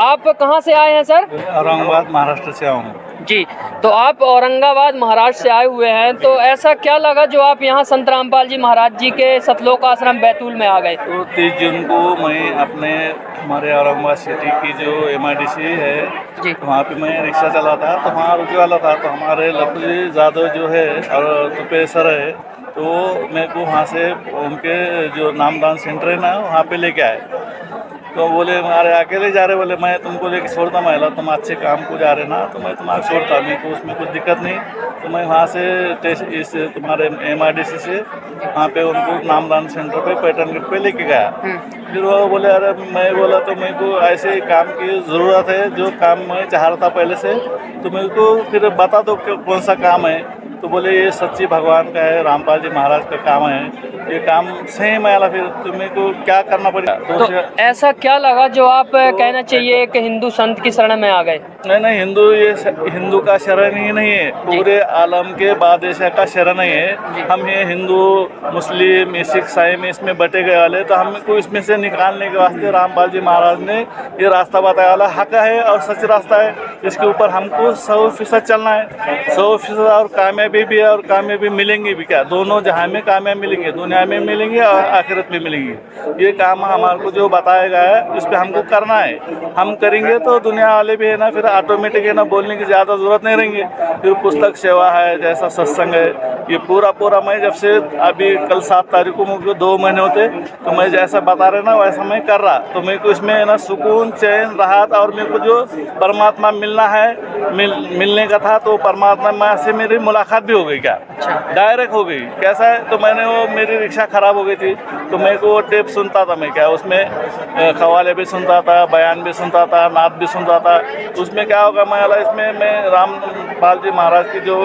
आप कहाँ से आए हैं सर? औरंगाबाद महाराष्ट्र से आऊँ जी। तो आप औरंगाबाद महाराष्ट्र से आए हुए हैं, तो ऐसा क्या लगा जो आप यहाँ संत रामपाल जी महाराज जी के सतलोक आश्रम बैतूल में आ गए? तो 30 जून को मैं अपने हमारे औरंगाबाद सिटी की जो MIDC है जी, वहाँ पे मैं रिक्शा चला था, तो वहाँ रुके वाला था, तो हमारे लखुजी जादव जो है और तुपेसर है, तो मेरे को वहाँ से उनके जो नामदान सेंटर है ना वहाँ पे लेके आए। तो बोले हमारे अकेले जा रहे, बोले मैं तुमको लेके छोड़ता, महिला तुम अच्छे काम को जा रहे ना, तो मैं तुम्हारा छोड़ता, मेरे को उसमें कुछ दिक्कत नहीं। तो मैं वहाँ से इस तुम्हारे MIDC से वहाँ पे उनको नामदान सेंटर पे पैटर्न गेट पे लेके गया। फिर वो बोले अरे मैं बोला तो मेरे को ऐसे काम की ज़रूरत है जो काम मैं चाह रहा था पहले से, तो मेरे को फिर बता दो कौन सा काम है। तो बोले ये सच्ची भगवान का है, रामपाल जी महाराज का काम है, ये काम सेम आया। फिर तो मेरे को क्या करना पड़ेगा? तो ऐसा क्या लगा जो आप कहना चाहिए कि हिंदू संत की शरण में आ गए? नहीं, हिंदू का शरण ही नहीं है, पूरे आलम के बादशाह का शरण ही है। हम ये हिंदू मुस्लिम सिख ईसाई में इसमें बटे गए वाले, तो हमको इसमें से निकालने के वास्ते रामपाल जी महाराज ने ये रास्ता बताया वाला हक है और सच रास्ता है। इसके ऊपर हमको 100% चलना है, 100% और कामयाबी भी है और कामयाबी मिलेंगी भी। क्या दोनों जहां में कामयाबी मिलेंगे, दुनिया में मिलेंगे और आखिरत में मिलेंगी। ये काम हमारे को जो बताया गया है इस पर हमको करना है। हम करेंगे तो दुनिया वाले भी है ना, फिर ऑटोमेटिक है ना, बोलने की ज़्यादा ज़रूरत नहीं रहेंगे। फिर पुस्तक सेवा है, जैसा सत्संग है, ये पूरा मैं जब से अभी कल 7 तारीख को मुझे 2 महीने होते, तो मैं जैसा बता रहे ना वैसा मैं कर रहा। तो मेरे को इसमें है ना सुकून, चैन, राहत, और मेरे को जो परमात्मा मिलना है मिलने का था, तो परमात्मा से मेरी मुलाकात भी हो गई। क्या डायरेक्ट हो गई? कैसा है, तो मैंने वो मेरी रिक्शा ख़राब हो गई थी, तो मेरे को वो टेप सुनता था मैं, क्या उसमें खवाले भी सुनता था, बयान भी सुनता था, नात भी सुनता था। उसमें क्या होगा इसमें मैं रामपाल जी महाराज की जो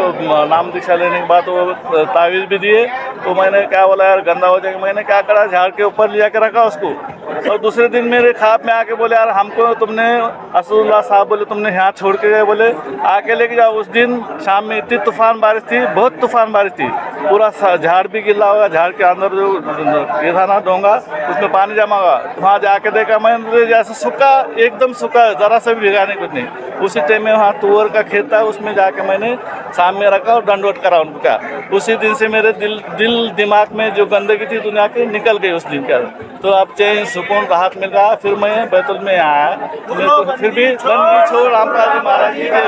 नाम दीक्षा लेने के बाद वो तावीज़ भी दिए, तो मैंने क्या बोला यार गंदा हो जाएगा, मैंने क्या करा झाड़ के ऊपर लिया के रखा उसको। और दूसरे दिन मेरे ख्वाब में आके बोले यार हमको तुमने असदुल्ला साहब बोले तुमने यहाँ छोड़ के गए, बोले आके लेके जाओ। उस दिन शाम में इतनी तूफान बारिश थी, बहुत तूफान बारिश थी, पूरा झाड़ भी गिला होगा, झाड़ के अंदर जो ये था ना डोंगा उसमें पानी जमा हुआ। वहाँ जाके देखा मैंने जैसे सूखा, एकदम सूखा, ज़रा सा भी भिगाने कुछ नहीं। उसी टाइम में वहाँ तुअर का खेत था, उसमें जाके मैंने सामने रखा और दंडवत करा उनको। क्या उसी दिन से मेरे दिल दिमाग में जो गंदगी थी दुनिया की निकल गई उस दिन का। तो अब चैन सुकून राहत मिल रहा। फिर मैं बैतूल में आया, तो मेरे को फिर भी मन की छोड़ रामपाल जी महाराज जी के।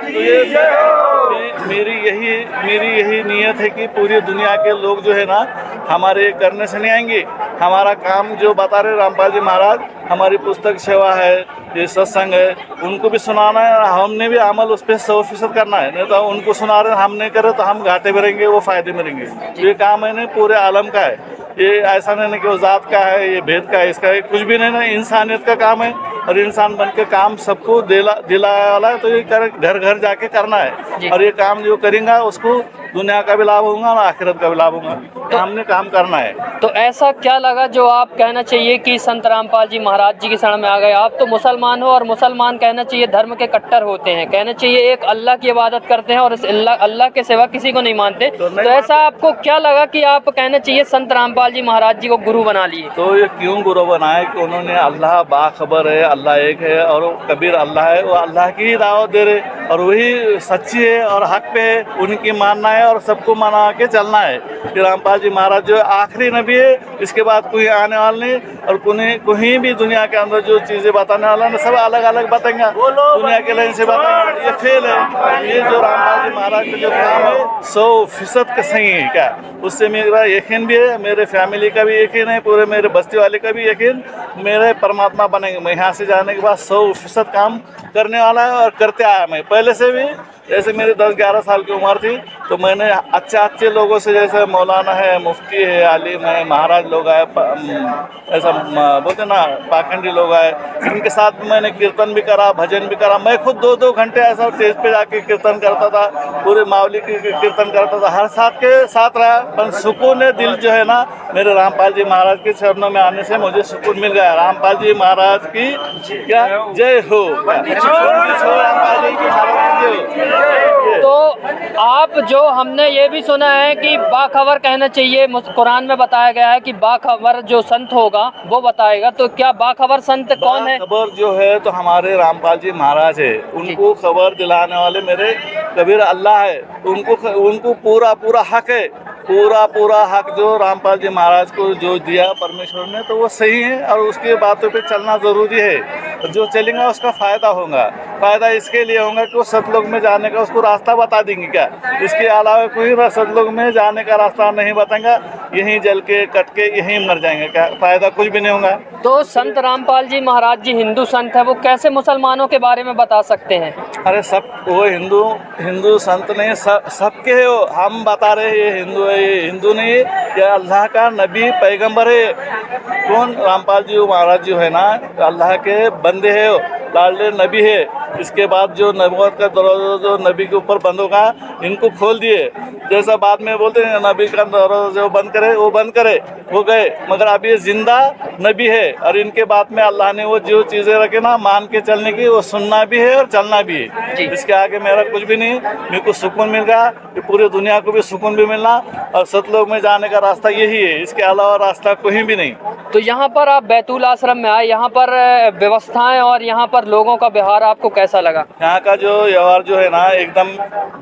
तो ये मेरी यही नीयत है कि पूरी दुनिया के लोग जो है ना हमारे करने से नहीं आएंगे। हमारा काम जो बता रहे रामपाल जी महाराज, हमारी पुस्तक सेवा है, ये सत्संग है, उनको भी सुनाना है। हमने भी अमल उस पर 100% करना है, नहीं तो उनको सुना रहे हम नहीं करें तो हम घाटे में रहेंगे, वो फायदे में रहेंगे। ये काम है ना पूरे आलम का है, ये ऐसा नहीं कि वो जात का है, ये भेद का है, इसका है कुछ भी नहीं ना, इंसानियत का काम है। और इंसान बन के काम सबको दिलाया वाला है, तो ये घर घर जाके करना है। और ये काम जो करेंगे उसको दुनिया का भी लाभ होगा और आखिरत का भी लाभ होगा। तो हमने काम करना है। तो ऐसा क्या लगा जो आप कहना चाहिए कि संत रामपाल जी महाराज जी की शरण में आ गए? आप तो मुसलमान हो और मुसलमान कहना चाहिए धर्म के कट्टर होते हैं, कहना चाहिए एक अल्लाह की इबादत करते हैं और इस अल्लाह के सिवा किसी को नहीं मानते। तो ऐसा आपको क्या लगा कि आप कहना चाहिए संत रामपाल जी महाराज जी को गुरु बना लिए? तो ये क्यों गुरु बनाए कि उन्होंने अल्लाह बाखबर है, अल्लाह एक है और कबीर अल्लाह है, वो अल्लाह की ही दावत दे रहे और वही सच्ची है और हक पे है, उनकी मानना है और सबको मना के चलना है कि रामपाल जी महाराज जो आखिरी नबी है, इसके बाद कोई आने वाला नहीं और कोई भी दुनिया के अंदर जो चीज़ें बताने वाला है सब अलग अलग बताएंगे, दुनिया के लाइन से बताएंगे। ये फेल है। ये जो रामपाल जी महाराज का जो काम है 100% का सही है क्या, उससे मेरा यकीन भी है, मेरे फैमिली का भी यकीन है, पूरे मेरे बस्ती वाले का भी यकीन, मेरे परमात्मा बनेंगे। मैं यहाँ से जाने के बाद 100% काम करने वाला है और करते आया। मैं पहले से भी जैसे मेरी 10-11 साल की उम्र थी तो मैंने अच्छे लोगों से, जैसे मौलाना है, मुफ्ती है, आलिम है, महाराज लोग आए, ऐसा बोलते ना पाखंडी लोग आए, इनके साथ मैंने कीर्तन भी करा, भजन भी करा। मैं खुद 2-2 घंटे ऐसा स्टेज पे जाके कीर्तन करता था, पूरे मावली की कीर्तन करता था, हर साथ के साथ रहा। पर सुकून दिल जो है ना, मेरे रामपाल जी महाराज के चरणों में आने से मुझे सुकून मिल गया। रामपाल जी महाराज की क्या जय हो, रामपाल जी की महाराज जय हो। तो आप जो हमने ये भी सुना है कि बाखबर कहना चाहिए, कुरान में बताया गया है कि बाखबर जो संत होगा वो बताएगा। तो क्या बाखबर संत कौन है? खबर जो है तो हमारे रामपाल जी महाराज है, उनको खबर दिलाने वाले मेरे कबीर अल्लाह है। उनको पूरा हक है, पूरा हक जो रामपाल जी महाराज को जो दिया परमेश्वर ने, तो वो सही है और उसकी बातों पे चलना ज़रूरी है। जो चलेगा उसका फ़ायदा होगा। फ़ायदा इसके लिए होगा कि वो सतलोक में जाने का उसको रास्ता बता देंगे क्या, इसके अलावा कोई सतलोक में जाने का रास्ता नहीं बताएंगा, यहीं जल के कट के यहीं मर जाएंगे, क्या फ़ायदा कुछ भी नहीं होगा। तो संत रामपाल जी महाराज जी हिंदू संत है, वो कैसे मुसलमानों के बारे में बता सकते हैं? अरे सब वो हिंदू संत नहीं, सबके है वो। हम बता रहे हैं ये हिंदू है, ये हिंदू नहीं है, ये अल्लाह का नबी पैगंबर है। कौन? रामपाल जी महाराज जो है ना, अल्लाह के बंदे है, लाडले नबी है। इसके बाद जो नबूवत का दरवाज़ा जो नबी के ऊपर बंद होगा, इनको खोल दिए। जैसा बाद में बोलते हैं नबी का दरवाज़ा जो बंद करे वो बंद करे, वो गए, मगर अब ये जिंदा नबी है और इनके बाद में अल्लाह ने वो जो चीज़ें रखे ना मान के चलने की, वो सुनना भी है और चलना भी है। इसके आगे मेरा कुछ भी नहीं। मेरे को सुकून मिल गया, पूरी दुनिया को भी सुकून भी मिलना और सतलोक में जाने का रास्ता यही है, इसके अलावा रास्ता कोई भी नहीं। तो यहाँ पर आप बैतूल आश्रम में आए, यहाँ पर व्यवस्थाएं और यहाँ पर लोगों का व्यवहार आपको कैसा लगा? यहाँ का जो व्यवहार जो है ना, एकदम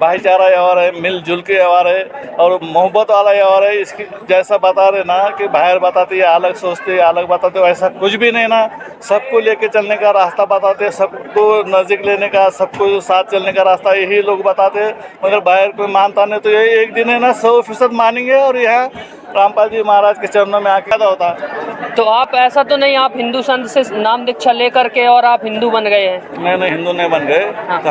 भाईचारा व्यवहार है, मिलजुल के व्यवहार है और मोहब्बत वाला व्यवहार है। इसकी जैसा बता रहे ना कि बाहर बताते या अलग सोचते या अलग बताते, वैसा कुछ भी नहीं ना। सबको लेके चलने का रास्ता बताते, सबको नज़दीक लेने का, सबको साथ चलने का रास्ता यही लोग बताते। मगर बाहर कोई मानता नहीं, तो ये एक दिन है ना 100% मानेंगे और यहाँ रामपाल जी महाराज के चरणों में आके पैदा होता है। तो आप ऐसा तो नहीं आप हिंदू संत से नाम दीक्षा लेकर के और आप हिंदू बन गए हैं? नहीं, हिंदू नहीं बन गए। हाँ। तो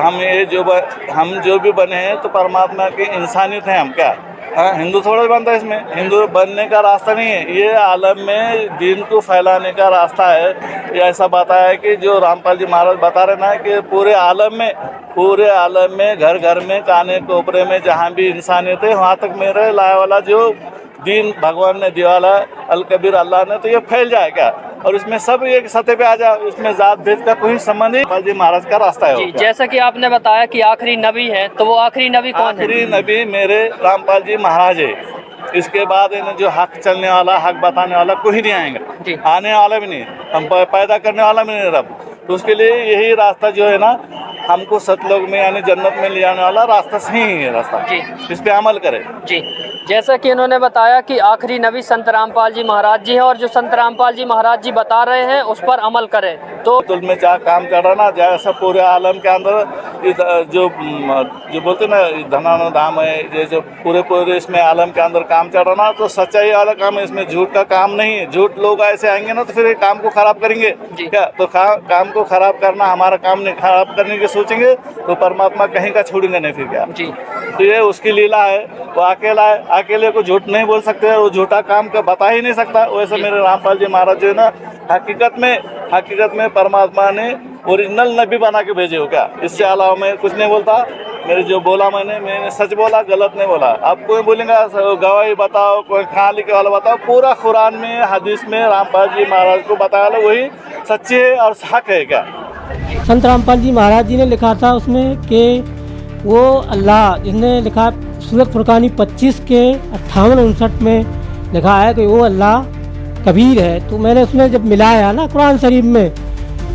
हम जो भी बने हैं तो परमात्मा की इंसानियत है हम, क्या हाँ हिंदू थोड़ा बनता है इसमें। हिंदू बनने का रास्ता नहीं है, ये आलम में दीन को फैलाने का रास्ता है। ये ऐसा बताया है कि जो रामपाल जी महाराज बता रहे ना कि पूरे आलम में घर घर में काने कोपरे में जहाँ भी इंसानियत है, वहाँ तक मेरे लाए वाला जो दीन भगवान ने दिया वाला अल कबीर अल्लाह ने, तो ये फैल जाए क्या और इसमें सब एक सतह पे आ जाए, उसमें जात भेद का कोई संबंध नहीं। रामपाल जी महाराज का रास्ता है। जैसा कि आपने बताया कि आखिरी नबी है, तो वो आखिरी नबी कौन है? आखिरी नबी मेरे रामपाल जी महाराज है। इसके बाद है जो हक चलने वाला, हक बताने वाला कोई नहीं आएगा, आने वाला भी नहीं, हम पैदा करने वाला भी नहीं रब। तो उसके लिए यही रास्ता जो है ना, हमको सतलोक में यानी जन्नत में ले जाने वाला रास्ता सही है रास्ता जी। इस पे अमल करें जी। जैसा कि इन्होंने बताया कि आखिरी नबी संत रामपाल जी महाराज जी है और जो संत रामपाल जी महाराज जी बता रहे हैं उस पर अमल करें। तो में क्या काम कर रहा ना, जैसा पूरे आलम के अंदर जो बोलते ना धनाना धाम है, जैसे पूरे इसमें आलम के अंदर काम चल रहा ना, तो सच्चाई वाला काम है, इसमें झूठ का काम नहीं है। झूठ लोग ऐसे आएंगे ना तो फिर काम को खराब करेंगे क्या, तो काम को खराब करना हमारा काम नहीं, खराब करने की सोचेंगे तो परमात्मा कहीं का छोड़ेंगे नहीं फिर क्या जी। तो ये उसकी लीला है, वो अकेला है, अकेले को झूठ नहीं बोल सकते, वो झूठा काम का बता ही नहीं सकता। वैसे मेरे रामपाल जी महाराज जो है ना, हकीकत में परमात्मा ने ओरिजिनल नबी बना के भेजे हो क्या, इससे अलावा मैं कुछ नहीं बोलता। मेरे जो बोला मैंने सच बोला, गलत नहीं बोला। अब कोई बोलेगा गवाही बताओ, कोई कहाँ लिखे वाला बताओ, पूरा कुरान में हदीस में रामपाल जी महाराज को बताया वही सच्चे और हक है क्या। संत रामपाल जी महाराज जी ने लिखा था उसमें कि वो अल्लाह, जिसने लिखा सूरत फुरकानी 25 के 58-59 में लिखा है कि वो अल्लाह कबीर है। तो मैंने उसमें जब मिलाया ना कुरान शरीफ में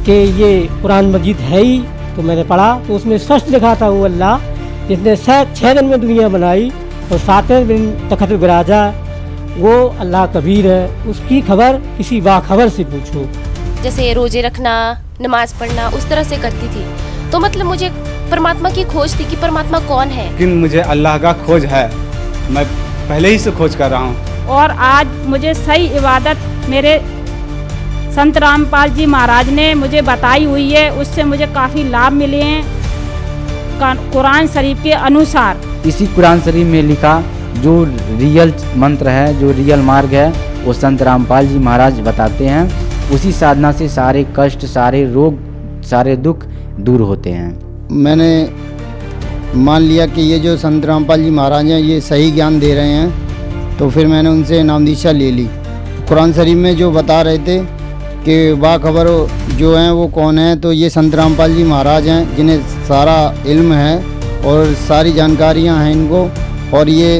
कि ये कुरान मजीद है ही, तो मैंने पढ़ा तो उसमें स्पष्ट लिखा था वो अल्लाह जिसने 6 दिन में दुनिया बनाई और 7वें दिन तख्त पे विराजा, वो अल्लाह कबीर है। उसकी खबर किसी बाखबर से पूछो। जैसे रोजे रखना, नमाज पढ़ना, उस तरह से करती थी। तो मतलब मुझे परमात्मा की खोज थी कि परमात्मा कौन है। लेकिन मुझे अल्लाह का खोज है, मैं पहले ही से खोज कर रहा हूँ। और आज मुझे सही इबादत मेरे संत रामपाल जी महाराज ने मुझे बताई हुई है, उससे मुझे काफ़ी लाभ मिले हैं कुरान शरीफ के अनुसार। इसी कुरान शरीफ में लिखा जो रियल मंत्र है, जो रियल मार्ग है, वो संत रामपाल जी महाराज बताते हैं। उसी साधना से सारे कष्ट, सारे रोग, सारे दुख दूर होते हैं। मैंने मान लिया कि ये जो संत रामपाल जी महाराज हैं ये सही ज्ञान दे रहे हैं, तो फिर मैंने उनसे नामदीक्षा ले ली। कुरान शरीफ में जो बता रहे थे कि बाखबर जो हैं वो कौन है, तो ये संत रामपाल जी महाराज हैं जिन्हें सारा इल्म है और सारी जानकारियां हैं इनको, और ये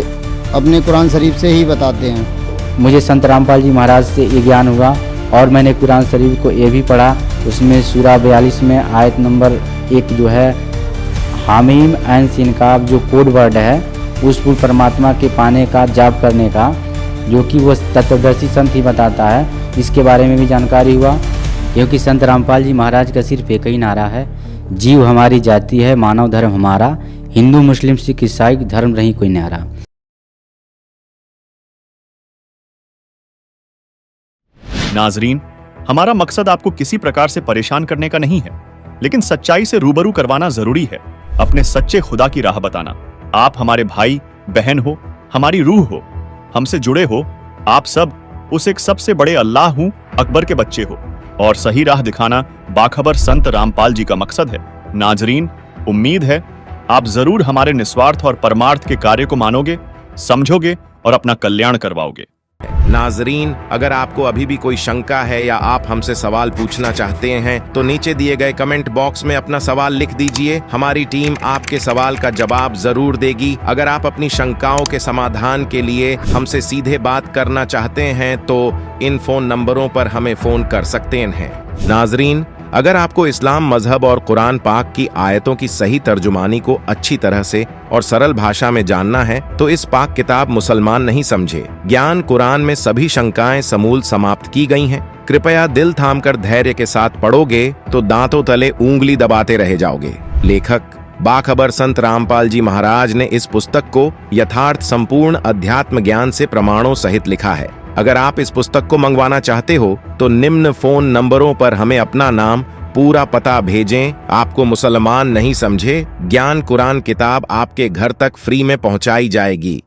अपने कुरान शरीफ से ही बताते हैं। मुझे संत रामपाल जी महाराज से ये ज्ञान हुआ और मैंने कुरान शरीफ को ये भी पढ़ा। उसमें सूरा 42 में आयत नंबर 1 जो है हामीम ऐन सीन का जो कोड वर्ड है, उस पर परमात्मा के पाने का, जाप करने का, जो कि वो तत्वदर्शी संत ही बताता है, इसके बारे में भी जानकारी हुआ। क्योंकि संत रामपाल जी महाराज का सिर्फ एक ही नारा है, जीव हमारी जाति है, मानव धर्म हमारा, हिंदू मुस्लिम सिख ईसाई धर्म नहीं कोई न्यारा। नाजरीन, हमारा मकसद आपको किसी प्रकार से परेशान करने का नहीं है, लेकिन सच्चाई से रूबरू करवाना जरूरी है। अपने सच्चे खुदा की राह बताना। आप हमारे भाई बहन हो, हमारी रूह हो, हमसे जुड़े हो। आप सब उस एक सबसे बड़े अल्लाह हूं अकबर के बच्चे हो, और सही राह दिखाना बाखबर संत रामपाल जी का मकसद है। नाजरीन, उम्मीद है आप जरूर हमारे निस्वार्थ और परमार्थ के कार्य को मानोगे, समझोगे और अपना कल्याण करवाओगे। नाजरीन, अगर आपको अभी भी कोई शंका है या आप हमसे सवाल पूछना चाहते हैं तो नीचे दिए गए कमेंट बॉक्स में अपना सवाल लिख दीजिए। हमारी टीम आपके सवाल का जवाब जरूर देगी। अगर आप अपनी शंकाओं के समाधान के लिए हमसे सीधे बात करना चाहते हैं तो इन फोन नंबरों पर हमें फोन कर सकते हैं। नाजरीन, अगर आपको इस्लाम मजहब और कुरान पाक की आयतों की सही तर्जुमानी को अच्छी तरह से और सरल भाषा में जानना है तो इस पाक किताब मुसलमान नहीं समझे ज्ञान कुरान में सभी शंकाएं समूल समाप्त की गई हैं। कृपया दिल थामकर धैर्य के साथ पढ़ोगे तो दांतों तले उंगली दबाते रह जाओगे। लेखक बाखबर संत रामपाल जी महाराज ने इस पुस्तक को यथार्थ संपूर्ण अध्यात्म ज्ञान से प्रमाणों सहित लिखा है। अगर आप इस पुस्तक को मंगवाना चाहते हो तो निम्न फोन नंबरों पर हमें अपना नाम, पूरा पता भेजें। आपको मुसलमान नहीं समझे ज्ञान कुरान किताब आपके घर तक फ्री में पहुंचाई जाएगी।